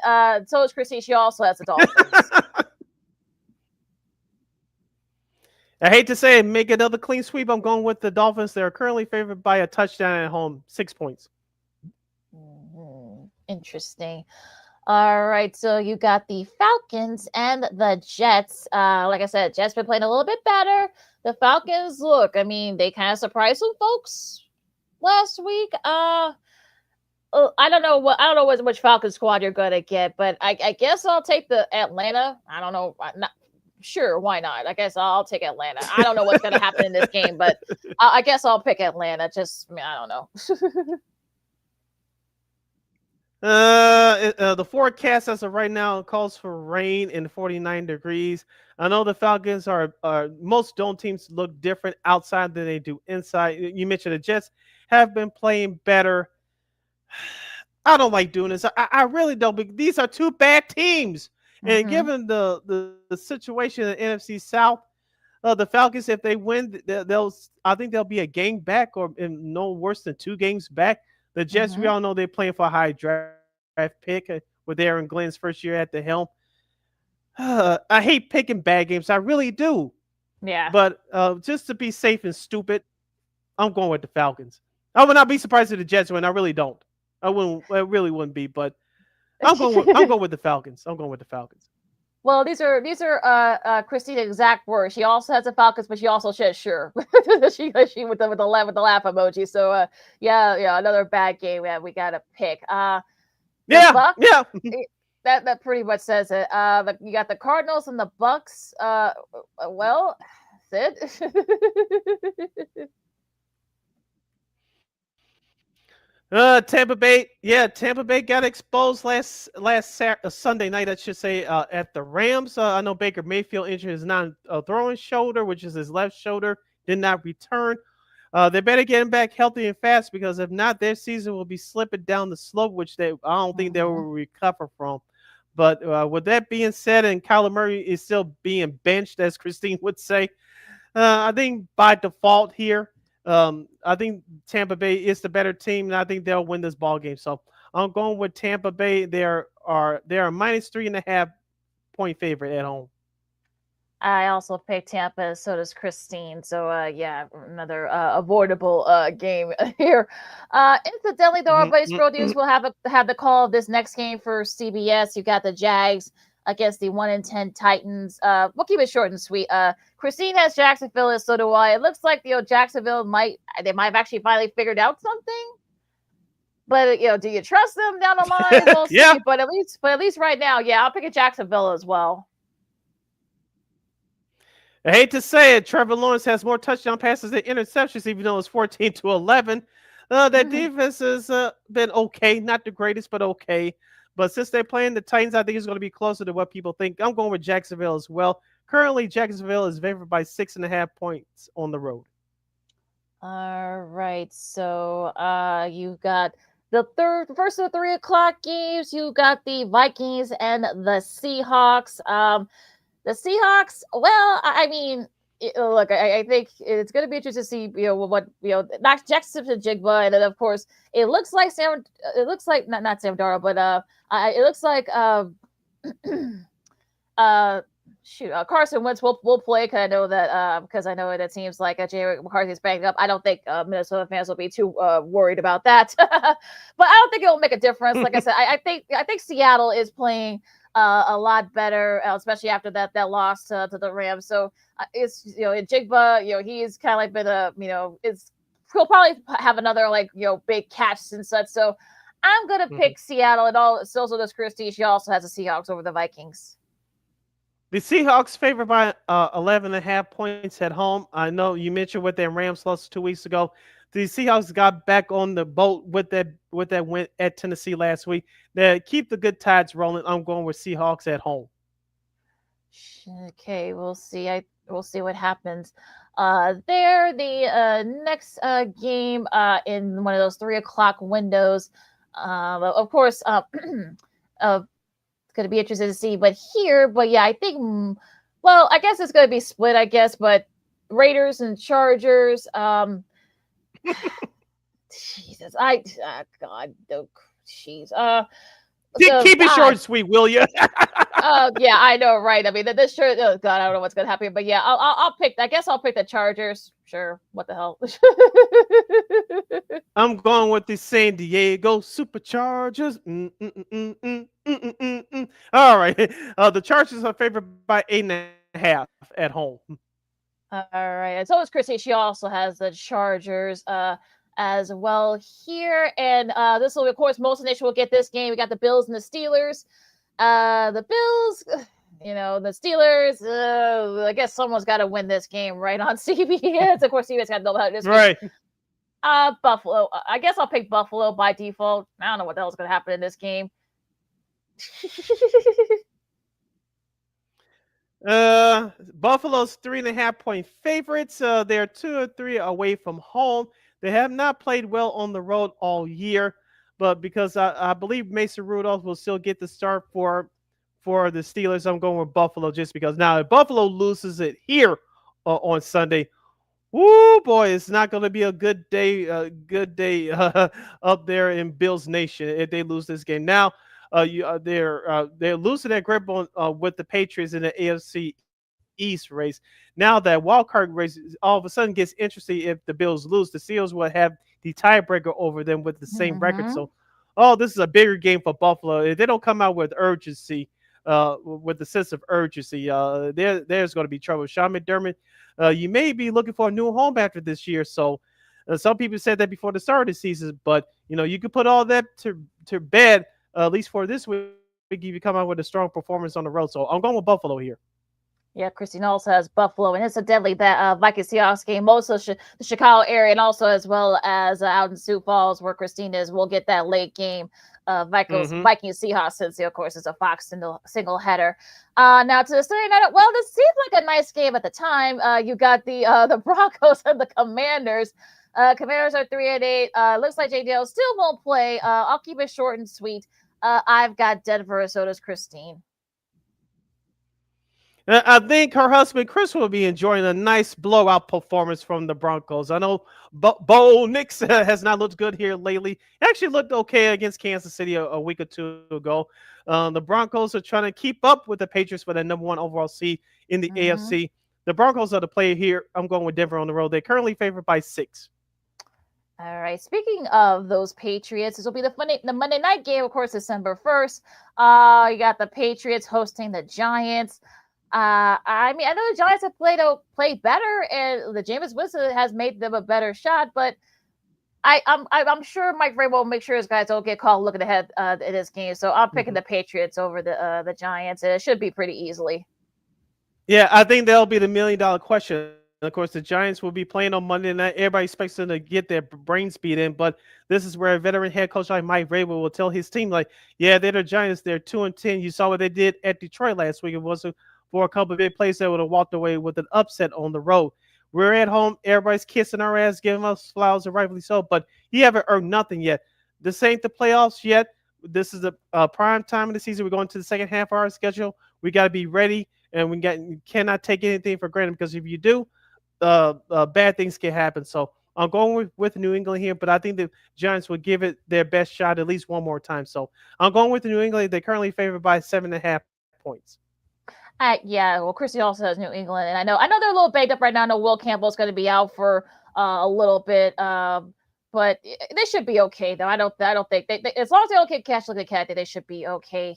so is Chrissy. She also has the Dolphins. I hate to say it, make another clean sweep. I'm going with the Dolphins. They're currently favored by a touchdown at home, 6 points. Interesting. All right, so you got the Falcons and the Jets. Like I said, Jets been playing a little bit better. The Falcons, look, I mean, they kind of surprised some folks last week. I don't know which Falcon squad you're gonna get, but I guess I'll take the Atlanta. I don't know, not sure, why not? I guess I'll take Atlanta. I don't know what's gonna happen in this game, but I guess I'll pick Atlanta. I don't know. The forecast as of right now calls for rain and 49 degrees. I know the Falcons are most dome teams look different outside than they do inside. You mentioned the Jets have been playing better. I don't like doing this. I really don't. But these are two bad teams. And given the situation in the NFC South, the Falcons, if they win, I think they'll be a game back or no worse than 2 games back. The Jets, we all know they're playing for a high draft pick with Aaron Glenn's first year at the helm. I hate picking bad games. I really do. Yeah. But just to be safe and stupid, I'm going with the Falcons. I would not be surprised if the Jets win. I really don't. I really wouldn't be. But I'm going with the Falcons. I'm going with the Falcons. Well, these are Christina's exact words. She also has the Falcons, but she also said sure. she with the laugh emoji. So yeah, another bad game that we gotta pick. Bucks, yeah. That pretty much says it. You got the Cardinals and the Bucks. Well, Sid. Tampa Bay. Yeah, Tampa Bay got exposed last Sunday night, I should say, at the Rams. I know Baker Mayfield injured his non-throwing shoulder, which is his left shoulder, did not return. They better get him back healthy and fast, because if not, their season will be slipping down the slope, which I don't think they will recover from. But with that being said, and Kyler Murray is still being benched, as Christine would say, I think by default here, I think Tampa Bay is the better team, and I think they'll win this ball game. So I'm going with Tampa Bay. They are -3.5 point favorite at home. I also picked Tampa, so does Christine. So yeah, another avoidable game here. Incidentally, though, our buddy Scroll News will have the call of this next game for CBS. You got the Jags against the 1-10 Titans. We'll keep it short and sweet. Christine has Jacksonville, and so do I. It looks like Jacksonville might have actually finally figured out something. But do you trust them down the line? We'll see. Yeah. But at least right now, yeah, I'll pick a Jacksonville as well. I hate to say it, Trevor Lawrence has more touchdown passes than interceptions, even though it's 14-11. That defense has been okay, not the greatest, but okay. But since they're playing the Titans, I think it's going to be closer to what people think. I'm going with Jacksonville as well. Currently, Jacksonville is favored by 6.5 points on the road. All right, so you got the first of the 3 o'clock games. You got the Vikings and the Seahawks. The Seahawks, well, I mean, look, I think it's going to be interesting to see, not Jacksonville-Jigba, and then of course it looks like not Sam Darnold, but it looks like Carson Wentz will play, because I know that it seems like J.R. McCarthy's banged up. I don't think Minnesota fans will be too worried about that, but I don't think it will make a difference. Like I said, I think Seattle is playing a lot better, especially after that loss to the Rams. So it's Jigba, he's kind of like been he'll probably have another big catch and such. So I'm gonna pick Seattle, and so does Christy. She also has the Seahawks over the Vikings. The Seahawks favored by 11.5 points at home. I know you mentioned what their Rams lost 2 weeks ago. The Seahawks got back on the boat with that win at Tennessee last week. They keep the good tides rolling. I'm going with Seahawks at home. Okay, we'll see. We'll see what happens. The next game in one of those 3 o'clock windows. Of course, it's going to be interesting to see. But yeah, I think. Well, I guess it's going to be split. I guess, but Raiders and Chargers. Jesus, God, no, jeez. Keep it short and sweet, will you? Yeah, I know, right? I mean, this sure. Oh God, I don't know what's gonna happen, but yeah, I'll pick. I guess I'll pick the Chargers. Sure, what the hell? I'm going with the San Diego Superchargers. All right. The Chargers are favored by 8.5 at home. All right, and so is Chrissy. She also has the Chargers as well here, and this will, of course, most of the nation will get this game. We got the Bills and the Steelers. The Bills, the Steelers. I guess someone's got to win this game, right? On CBS, of course, CBS got to know about this. Right. Buffalo. I guess I'll pick Buffalo by default. I don't know what the hell's going to happen in this game. Buffalo's 3.5-point favorites. They're 2 or 3 away from home. They have not played well on the road all year, but because I believe Mason Rudolph will still get the start for the Steelers, I'm going with Buffalo just because. Now, if Buffalo loses it here on Sunday, woo boy, it's not going to be a good day. Up there in Bills Nation if they lose this game. Now, they're losing their grip on with the Patriots in the AFC East race. Now that wild card race all of a sudden gets interesting. If the Bills lose, the Steelers will have the tiebreaker over them with the same record. So, this is a bigger game for Buffalo. If they don't come out with urgency, with the sense of urgency, there's going to be trouble. Sean McDermott, you may be looking for a new home after this year. So, some people said that before the start of the season, but you could put all that to bed. At least for this week, if you come out with a strong performance on the road. So I'm going with Buffalo here. Yeah, Christine also has Buffalo, and incidentally, that Vikings Seahawks game, most of the Chicago area, and also as well as out in Sioux Falls, where Christine is, will get that late game. Vikings Seahawks, since of course it's a Fox single header. Now to the Sunday night, well, this seems like a nice game at the time. You got the Broncos and the Commanders. Commanders are 3-8. Looks like JDL still won't play. I'll keep it short and sweet. I've got Denver, so does Christine. I think her husband Chris will be enjoying a nice blowout performance from the Broncos. I know Bo Nix has not looked good here lately. He actually looked okay against Kansas City a week or two ago. The Broncos are trying to keep up with the Patriots for the number 1 overall seed in the AFC. The Broncos are the player here. I'm going with Denver on the road. They're currently favored by 6. All right. Speaking of those Patriots, this will be the Monday night game, of course, December 1st. You got the Patriots hosting the Giants. I mean, I know the Giants have played better, and the Jameis Winston has made them a better shot. But I'm sure Mike Vrabel will make sure his guys don't get caught looking ahead in this game. So I'm picking the Patriots over the Giants, and it should be pretty easily. Yeah, I think that'll be the $1 million question. Of course, the Giants will be playing on Monday night. Everybody expects them to get their brains beat in, but this is where a veteran head coach like Mike Vrabel will tell his team, like, yeah, they're the Giants. They're 2-10. You saw what they did at Detroit last week. It wasn't for a couple of big plays that would have walked away with an upset on the road. We're at home. Everybody's kissing our ass, giving us flowers, and rightfully so, but you haven't earned nothing yet. This ain't the playoffs yet. This is a prime time of the season. We're going to the second half of our schedule. We got to be ready, and we cannot take anything for granted, because if you do, bad things can happen. So I'm going with New England here, but I think the Giants will give it their best shot at least one more time. So I'm going with New England. They're currently favored by 7.5 points. Yeah, well, Chrissy also has New England, and I know they're a little banged up right now. I know Will Campbell's going to be out for a little bit, but they should be okay though. I don't think they as long as they don't get catch like a cat, they should be okay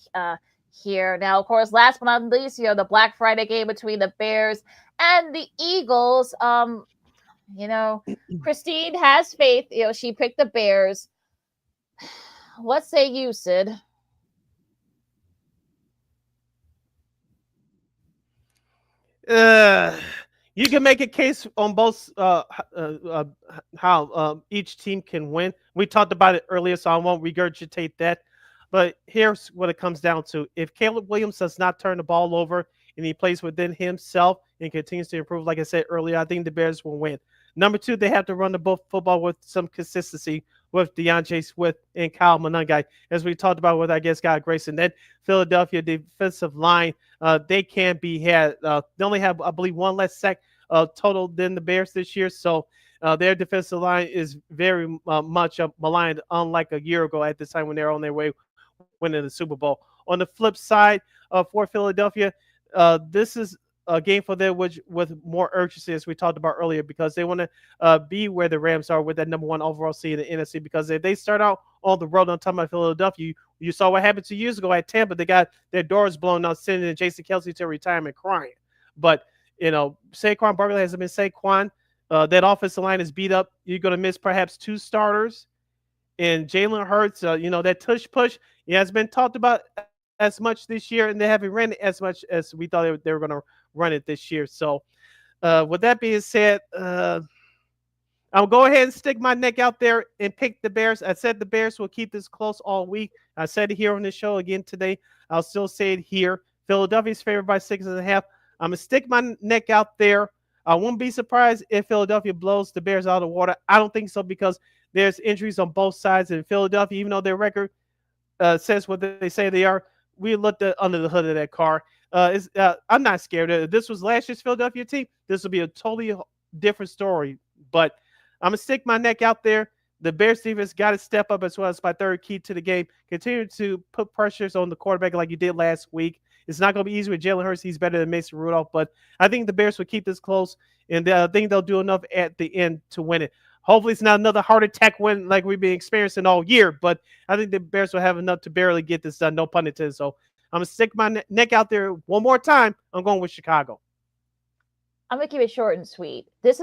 here. Now, of course, last but not least, the Black Friday game between the Bears and the Eagles. Christine has faith. She picked the Bears. What say you, Sid? You can make a case on both how each team can win. We talked about it earlier, so I won't regurgitate that. But here's what it comes down to. If Caleb Williams does not turn the ball over and he plays within himself and continues to improve, like I said earlier, I think the Bears will win. Number 2, they have to run the football with some consistency with DeAndre Swift and Kyle Monangai, as we talked about with, I guess, Grayson. Then Philadelphia defensive line, they can't be had. They only have, I believe, one less sack total than the Bears this year. So their defensive line is very much maligned, unlike a year ago at this time when they're on their way winning the Super Bowl. On the flip side, for Philadelphia, this is a game for them with more urgency, as we talked about earlier, because they want to be where the Rams are with that number 1 overall seed in the NFC. Because if they start out on the road, I'm talking about Philadelphia, you saw what happened 2 years ago at Tampa. They got their doors blown out, sending Jason Kelsey to retirement crying. But, Saquon Barkley hasn't been Saquon. That offensive line is beat up. You're going to miss perhaps 2 starters. And Jalen Hurts, that tush push, he has been talked about as much this year, and they haven't ran it as much as we thought they were going to run it this year. So, with that being said, I'll go ahead and stick my neck out there and pick the Bears. I said the Bears will keep this close all week. I said it here on the show again today. I'll still say it here. Philadelphia's favored by 6.5. I'm going to stick my neck out there. I won't be surprised if Philadelphia blows the Bears out of the water. I don't think so, because there's injuries on both sides. In Philadelphia, even though their record says what they say they are, we looked under the hood of that car. I'm not scared. If this was last year's Philadelphia team, this would be a totally different story. But I'm going to stick my neck out there. The Bears defense got to step up, as well as my third key to the game. Continue to put pressures on the quarterback like you did last week. It's not going to be easy with Jalen Hurts. He's better than Mason Rudolph. But I think the Bears will keep this close, and I think they'll do enough at the end to win it. Hopefully it's not another heart attack win like we've been experiencing all year, but I think the Bears will have enough to barely get this done, no pun intended. So I'm going to stick my neck out there one more time. I'm going with Chicago. I'm gonna keep it short and sweet. This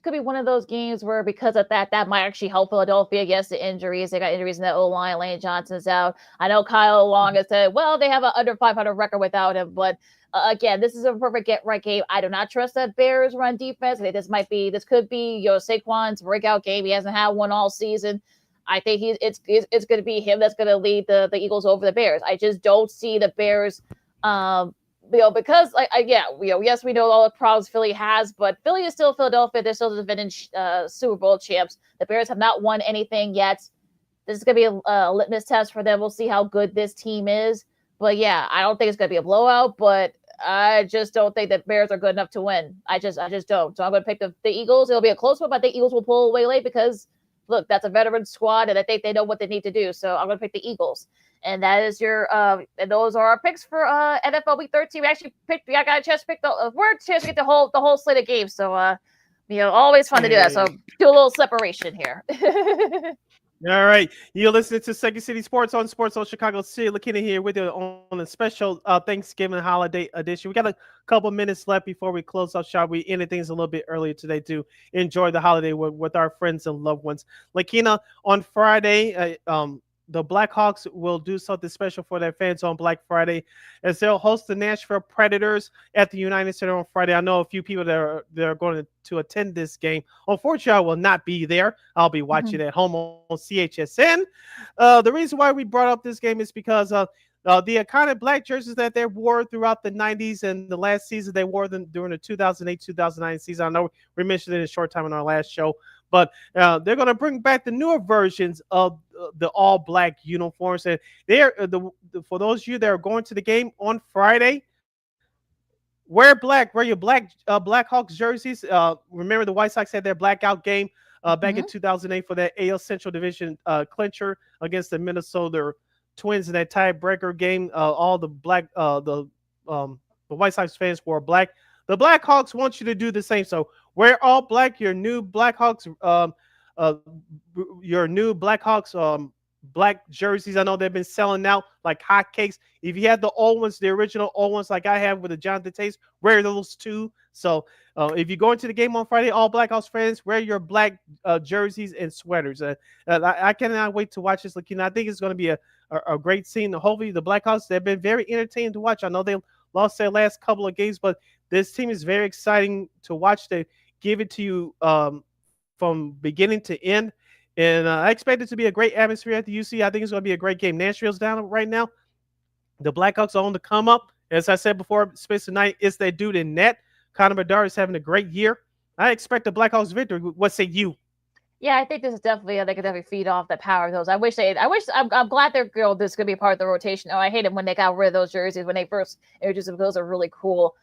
could be one of those games where, because of that might actually help Philadelphia against the injuries. They got injuries in the O-line. Lane Johnson's out. I know Kyle Long has said, well, they have an under 500 record without him, but again, this is a perfect get-right game. I do not trust that Bears run defense. I think this could be Saquon's breakout game. He hasn't had one all season. I think it's going to be him that's going to lead the Eagles over the Bears. I just don't see the Bears, because yes, we know all the problems Philly has, but Philly is still Philadelphia. They're still the defending Super Bowl champs. The Bears have not won anything yet. This is going to be a litmus test for them. We'll see how good this team is. But yeah, I don't think it's going to be a blowout, but I just don't think that Bears are good enough to win. I just don't. So I'm going to pick the Eagles. It'll be a close one, but I think Eagles will pull away late because, look, that's a veteran squad, and I think they know what they need to do. So I'm going to pick the Eagles. And that is and those are our picks for NFL Week 13. I got a chance to pick to get the whole slate of games. So, always fun to do that. So do a little separation here. All right. You're listening to Second City Sports on Chicago City. LaKeena here with you on a special Thanksgiving holiday edition. We got a couple minutes left before we close out shop. We ended things a little bit earlier today to enjoy the holiday with our friends and loved ones. LaKeena, on Friday, the Blackhawks will do something special for their fans on Black Friday, as they'll host the Nashville Predators at the United Center on Friday. I know a few people that are going to attend this game. Unfortunately, I will not be there. I'll be watching at home on CHSN. The reason why we brought up this game is because the iconic black jerseys that they wore throughout the 90s and the last season they wore them during the 2008-2009 season. I know we mentioned it in a short time in our last show, but they're going to bring back the newer versions of the all-black uniforms. And they're for those of you that are going to the game on Friday, wear your black Blackhawks jerseys. Remember, the White Sox had their blackout game back in 2008 for that AL Central Division clincher against the Minnesota Twins in that tiebreaker game. All the the White Sox fans wore black. The Blackhawks want you to do the same. So wear all black. Your new Blackhawks, black jerseys. I know they've been selling out like hotcakes. If you had the old ones, the original old ones, like I have with the Jonathan Tays, wear those too. So if you go into the game on Friday, all Blackhawks fans, wear your black jerseys and sweaters. I cannot wait to watch this. LaKeena, I think it's going to be a great scene. Hopefully, the Blackhawks, they've been very entertaining to watch. I know they lost their last couple of games, but this team is very exciting to watch. They give it to you from beginning to end. And I expect it to be a great atmosphere at the UC. I think it's going to be a great game. Nashville's down right now. The Blackhawks are on the come up. As I said before, Spencer Knight is that dude in net. Connor Bedard is having a great year. I expect the Blackhawks victory. What say you? Yeah, I think this is definitely they could definitely feed off the power of those. I'm glad they're this could be a part of the rotation. Oh, I hate it when they got rid of those jerseys when they first introduced them. Those are really cool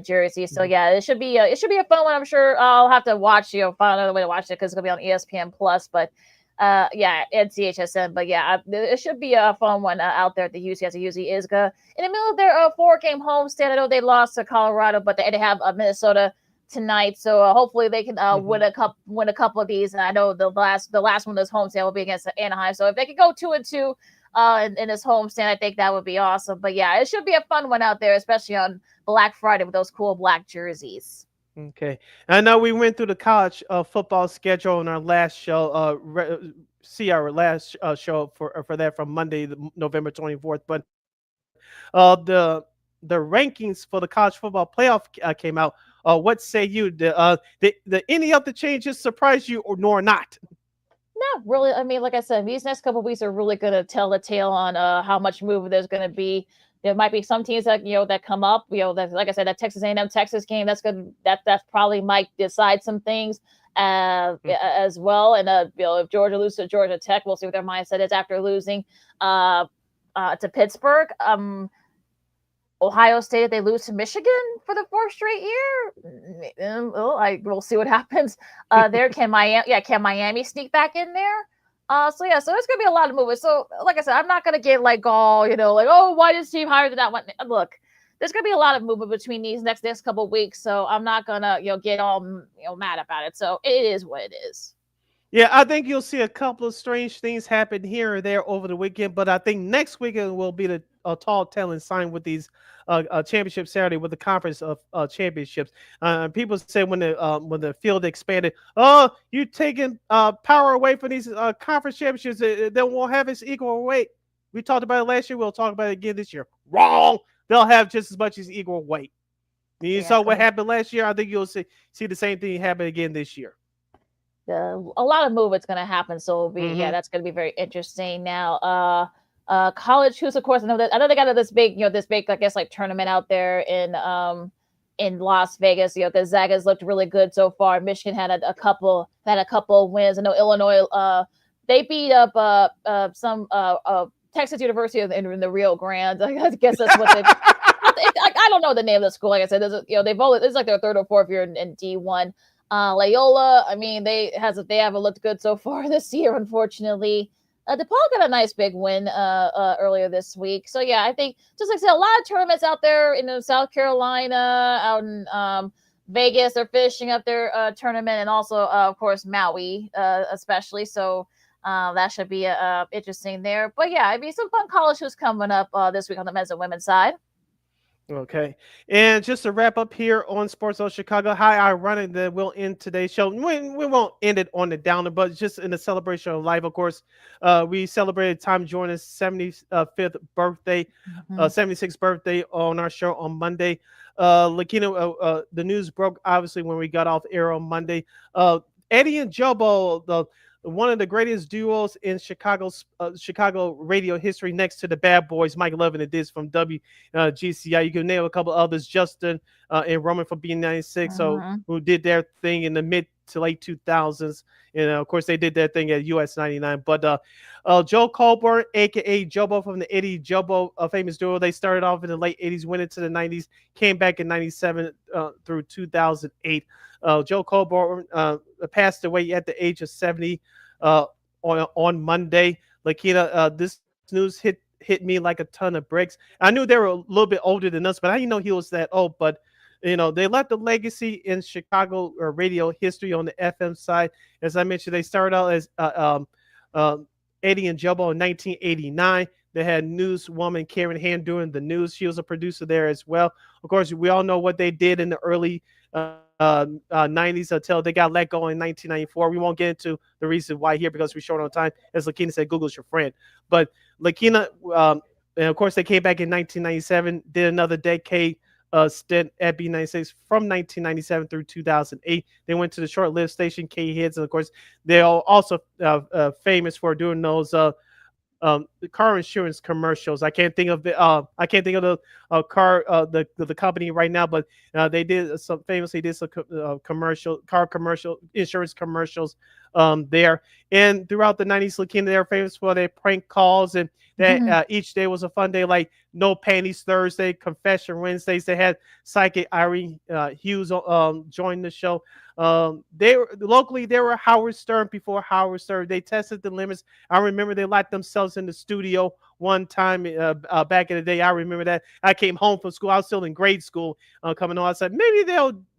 jerseys. So yeah, it should be a fun one. I'm sure I'll have to watch find another way to watch it because it's gonna be on ESPN Plus. But Yeah, and CHSN. But yeah, it should be a fun one out there at the UC as the UC ISGA. In the middle of their 4-game homestand, I know they lost to Colorado, but they have Minnesota tonight, so hopefully they can win a couple of these. And I know the last one of this homestand will be against Anaheim. So if they could go 2-2 in this homestand, I think that would be awesome. But yeah, it should be a fun one out there, especially on Black Friday with those cool black jerseys. Okay, I know we went through the college football schedule in our last show. See our last show for that from Monday, November 24th. But the rankings for the college football playoff came out. What say you? The any of the changes surprise you or nor not? Not really. I mean, like I said, these next couple of weeks are really going to tell the tale on how much movement there's going to be. There might be some teams that that come up. That, like I said, that Texas A&M Texas game, that's good. That probably might decide some things as well. And if Georgia loses to Georgia Tech, we'll see what their mindset is after losing to Pittsburgh. Ohio State, if they lose to Michigan for the 4th straight year, we'll see what happens there. Can Miami sneak back in there? So there's gonna be a lot of movement. So like I said, I'm not gonna get like why is this team higher than that one? Look, there's gonna be a lot of movement between these next couple of weeks. So I'm not gonna get all mad about it. So it is what it is. Yeah, I think you'll see a couple of strange things happen here or there over the weekend, but I think next weekend will be the tall telling sign with these championship Saturday with the conference of championships. People say when the field expanded, oh, you're taking power away from these conference championships. They won't have its equal weight. We talked about it last year. We'll talk about it again this year. Wrong. They'll have just as much as equal weight. You saw what happened last year. I think you'll see the same thing happen again this year. A lot of movement's going to happen, so it'll be that's going to be very interesting. Now, college hoops, of course. I know they got this big I guess like tournament out there in Las Vegas. Gonzaga's looked really good so far. Michigan had a couple wins. I know Illinois they beat up some Texas University in the Rio Grande. I guess that's what they. I don't know the name of the school. Like I said, it's like their 3rd or 4th year in D1. Loyola, I mean, they haven't looked good so far this year, unfortunately. DePaul got a nice big win earlier this week. So yeah, I think just like I said, a lot of tournaments out there in South Carolina, out in Vegas, they're finishing up their tournament, and also of course Maui, especially. So that should be interesting there. But yeah, I mean, some fun college hoops coming up this week on the men's and women's side. Okay, and just to wrap up here on Sports Zone Chicago, how ironic that we'll end today's show. We won't end it on the downer, but just in the celebration of life, of course, we celebrated Tom Jordan's 75th birthday, 76th birthday on our show on Monday. LaKeena, the news broke obviously when we got off air on Monday. Eddie and Jobo, one of the greatest duos in Chicago radio history, next to the Bad Boys, Mike Love and the Diz from WGCI. You can name a couple others, Justin and Roman from B96, who did their thing in the mid to late 2000s. And of course, they did their thing at US 99. But Joe Colburn, aka Jobo from the Eddie Jobo, a famous duo, they started off in the late 80s, went into the 90s, came back in 97 through 2008. Joe Colburn passed away at the age of 70 on Monday. LaKeena, this news hit me like a ton of bricks. I knew they were a little bit older than us, but I didn't know he was that old. But they left a legacy in Chicago radio history on the FM side. As I mentioned, they started out as Eddie and Jobo in 1989. They had newswoman Karen Hand doing the news. She was a producer there as well. Of course, we all know what they did in the early 90s until they got let go in 1994. We won't get into the reason why here because we're short on time. As LaKeena said, Google's your friend. But LaKeena, and of course, they came back in 1997, did another decade stint at B96 from 1997 through 2008. They went to the short-lived station K Hits, and of course, they're also famous for doing those the car insurance commercials. I can't think of the car the company right now, but they did some car commercial insurance commercials there. And throughout the 90s, LaKeena, they were famous for their prank calls, and that each day was a fun day, like No Panties Thursday, Confession Wednesdays. They had psychic Irene Hughes join the show. They were locally, they were Howard Stern before Howard Stern. They tested the limits. I remember they locked themselves in the studio one time back in the day. I remember that. I came home from school. I was still in grade school coming on. I said, maybe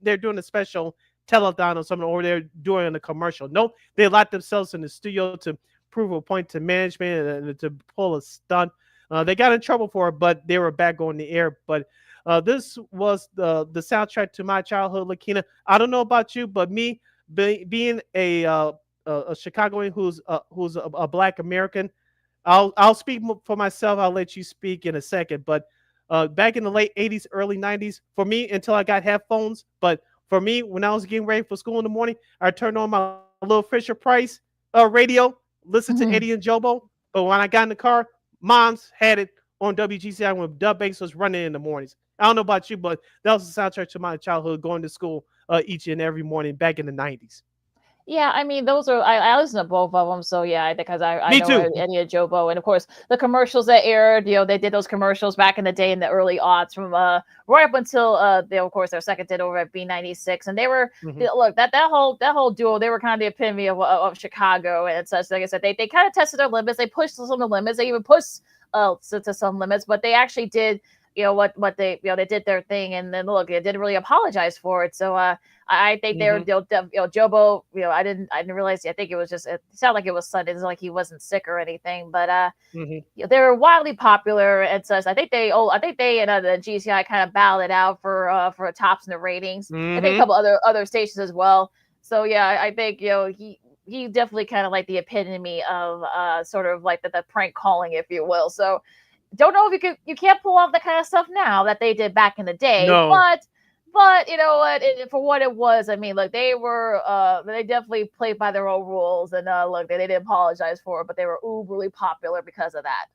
they're doing a special telethon or something, or they're doing a commercial. Nope, they locked themselves in the studio to prove a point to management and to pull a stunt. They got in trouble for it, but they were back on the air. But this was the soundtrack to my childhood, LaKeena. I don't know about you, but me being a Chicagoan who's a Black American, I'll speak for myself. I'll let you speak in a second. But back in the late 80s, early 90s, for me, until I got headphones, but for me, when I was getting ready for school in the morning, I turned on my little Fisher Price radio, listened to Eddie and Jobo. But when I got in the car, Mom's had it on WGCI when Dub Banks was running in the mornings. I don't know about you, but that was the soundtrack to my childhood, going to school each and every morning back in the 90s. Yeah, I mean, those are I listen to both of them, so yeah, because I Me know too. Eddie and Jobo, and of course the commercials that aired. They did those commercials back in the day in the early aughts, from right up until they, of course, their second did over at B96, and they were look, that whole duo, they were kind of the epitome of Chicago and such. Like I said, they kind of tested their limits, they pushed some of the limits, they even pushed to some limits, but they actually did what they they did their thing, and then look, they didn't really apologize for it. So I think they're Jobo. I didn't realize. I think it sounded like it was Sunday. It's like he wasn't sick or anything, but they were widely popular and such. I think they and the GCI kind of battled it out for tops in the ratings. I think a couple other stations as well. So yeah, I think he definitely kind of like the epitome of sort of like the prank calling, if you will. So don't know if you can't pull off the kind of stuff now that they did back in the day, No. but you know what? For what it was, I mean, look, they definitely played by their own rules, and look, they didn't apologize for it, but they were uberly popular because of that.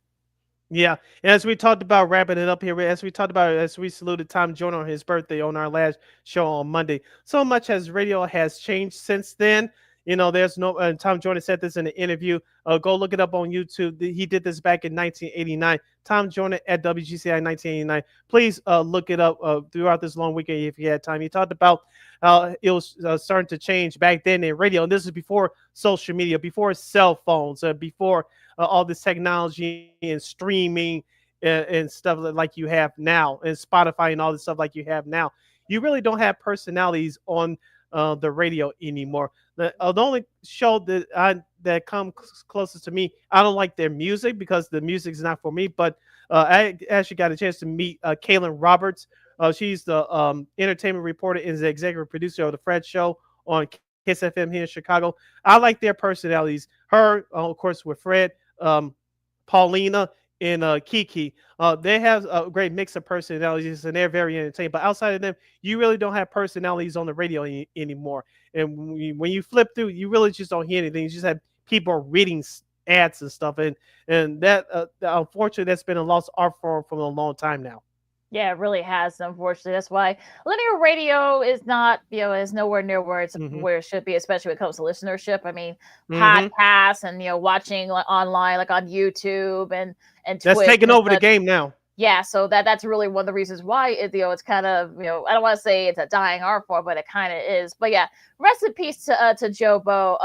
Yeah, and as we talked about wrapping it up here, as we saluted Tom Joyner on his birthday on our last show on Monday, so much as radio has changed since then. There's no. Tom Joyner said this in an interview. Go look it up on YouTube. He did this back in 1989. Tom Joyner at WGCI 1989. Please look it up throughout this long weekend if you had time. He talked about how it was starting to change back then in radio. And this is before social media, before cell phones, before all this technology and streaming and stuff like you have now, and Spotify and all this stuff like you have now. You really don't have personalities on the radio anymore. The only show that comes closest to me, I don't like their music because the music is not for me. But I actually got a chance to meet Kaylin Roberts. She's the entertainment reporter and the executive producer of the Fred Show on Kiss FM here in Chicago. I like their personalities. Her, of course, with Fred, Paulina, and Kiki. They have a great mix of personalities, and they're very entertaining. But outside of them, you really don't have personalities on the radio anymore. And when you flip through, you really just don't hear anything. You just have people reading ads and stuff, and that unfortunately, that's been a lost art form from a long time now. Yeah, it really has. Unfortunately, that's why linear radio is not, is nowhere near where it should be, especially when it comes to listenership. I mean, podcasts and watching online, like on YouTube and Twitch. That's taking over the game now. Yeah, so that's really one of the reasons why it's kind of, I don't want to say it's a dying art form, but it kind of is. But yeah, rest in peace to Jobo,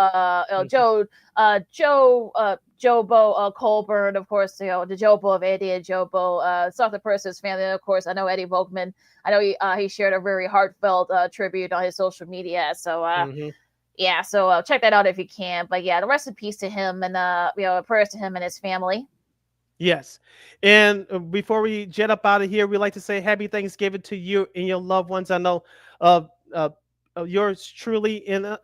Jobo Colburn, of course, the Jobo of Eddie and Jobo, Softer Person's family. And of course, I know Eddie Volkman. I know he shared a very heartfelt tribute on his social media. So yeah, so check that out if you can. But yeah, the rest in peace to him, and prayers to him and his family. Yes. And before we jet up out of here, we'd like to say happy Thanksgiving to you and your loved ones. I know yours truly and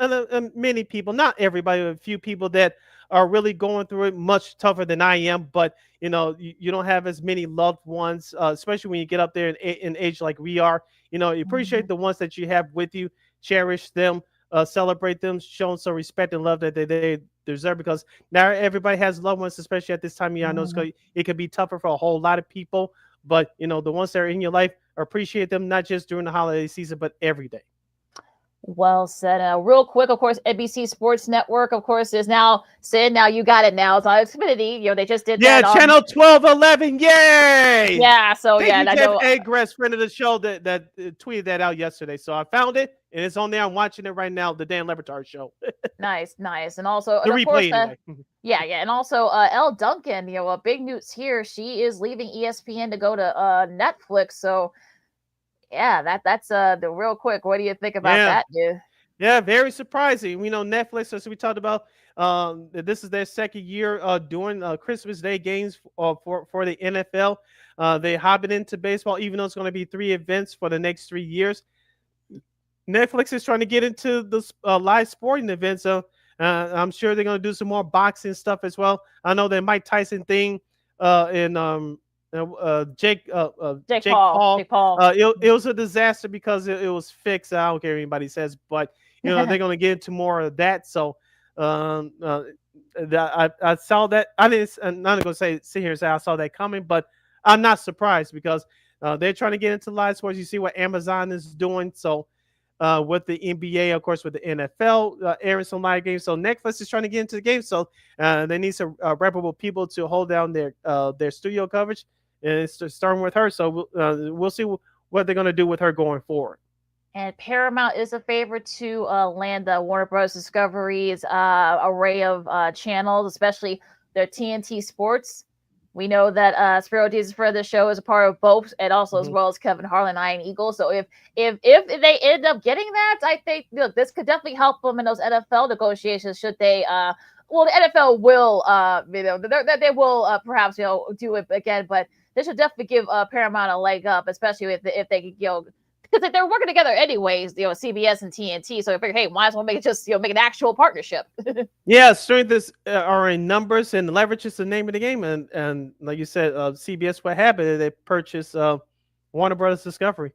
many people, not everybody, but a few people that are really going through it much tougher than I am. But, you don't have as many loved ones, especially when you get up there in age like we are. You appreciate the ones that you have with you, cherish them, celebrate them, show them some respect and love that they deserve, because now everybody has loved ones, especially at this time of year. I know it could be tougher for a whole lot of people, but the ones that are in your life, appreciate them, not just during the holiday season, but every day. Well said. Real quick, of course, NBC Sports Network, of course, is now Sid. Now you got it. Now it's on Xfinity. They just did that. Channel 1211. Yay! Yeah. So Thank you, I Jeff know. Agress, friend of the show, that tweeted that out yesterday. So I found it, and it's on there. I'm watching it right now. The Dan Lebertard show. Nice. And also, The and of course, replay anyway. yeah, and also Elle Duncan. Big news here. She is leaving ESPN to go to Netflix. So yeah, that's the real quick. What do you think about that, dude? Yeah, very surprising. Netflix, as we talked about, this is their second year doing Christmas Day games for the NFL. They hopping into baseball, even though it's going to be 3 events for the next 3 years. Netflix is trying to get into the live sporting events, so I'm sure they're going to do some more boxing stuff as well. I know the Mike Tyson thing and Jake Paul. It was a disaster because it was fixed. I don't care what anybody says, but they're going to get into more of that. So I saw that. I'm not going to sit here and say I saw that coming, but I'm not surprised because they're trying to get into live sports. You see what Amazon is doing. So with the NBA, of course, with the NFL airing some live games. So Netflix is trying to get into the game. So they need some reputable people to hold down their studio coverage. And it's starting with her. So we'll see what they're going to do with her going forward. And Paramount is a favorite to land the Warner Bros. Discovery's array of channels, especially their TNT Sports. We know that Spiro Jesus for the show is a part of both, and also as well as Kevin Harlan, Iron Eagle. So if they end up getting that, I think this could definitely help them in those NFL negotiations. Should they? The NFL will, they will perhaps do it again, but they should definitely give Paramount a leg up, especially if they because they're working together anyways, CBS and TNT. So I figure, hey, might as well make it just make an actual partnership. Yeah, strength are in numbers, and leverage is the name of the game. And like you said, CBS, what happened? They purchased Warner Brothers Discovery.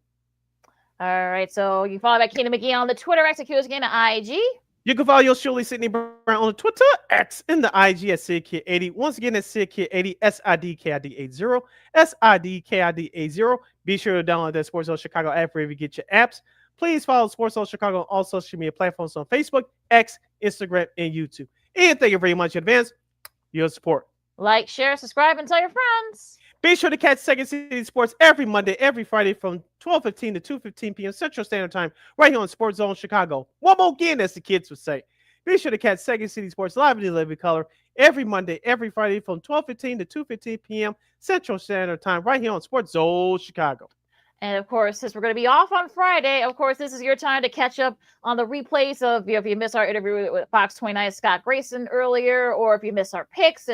All right, so you follow LaKeena McGee on the Twitter, execute again at IG. You can follow yours truly, Sidney Brown, on Twitter, X, and the IG at SidKid80. Once again, that's SidKid80, SIDKID80, SIDKID80. Be sure to download that Sports Zone Chicago app wherever you get your apps. Please follow Sports Zone Chicago on all social media platforms on Facebook, X, Instagram, and YouTube. And thank you very much in advance for your support. Like, share, subscribe, and tell your friends. Be sure to catch Second City Sports every Monday, every Friday from 12:15 to 2:15 p.m. Central Standard Time, right here on Sports Zone Chicago. One more again, as the kids would say. Be sure to catch Second City Sports live in the living color every Monday, every Friday from 12:15 to 2:15 p.m. Central Standard Time, right here on Sports Zone Chicago. And of course, since we're going to be off on Friday, of course, this is your time to catch up on the replays of if you missed our interview with Fox 29 Scott Grayson earlier, or if you missed our picks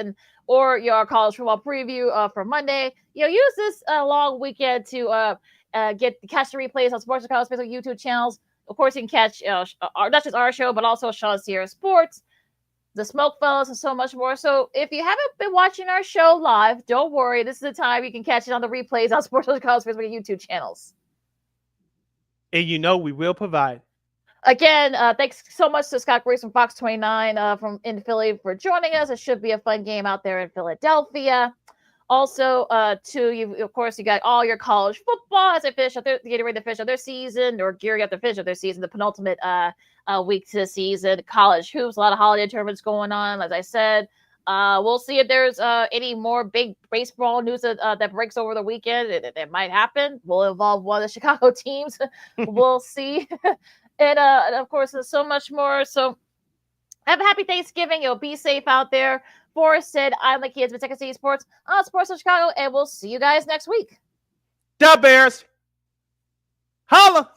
or your college football preview for Monday. Use this long weekend to catch the replays on Sports Chicago's Facebook YouTube channels. Of course, you can catch not just our show, but also Sean Sierra Sports, the Smoke Fellas, and so much more. So if you haven't been watching our show live, don't worry. This is the time you can catch it on the replays on Sports Chicago's Facebook and YouTube channels. And we will provide. Again, thanks so much to Scott Grayson from Fox 29 from in Philly for joining us. It should be a fun game out there in Philadelphia. Also, to you, of course, you got all your college football as they finish up getting ready to finish up their season, or gearing up to finish up their season, the penultimate week to the season. College hoops, a lot of holiday tournaments going on. As I said, we'll see if there's any more big baseball news that breaks over the weekend. It might happen. Will involve one of the Chicago teams. We'll see. And of course, there's so much more. So have a happy Thanksgiving. Be safe out there. For Sid, I'm LaKeena. It's been Second City Sports on Sports of Chicago, and we'll see you guys next week. Da Bears. Holla.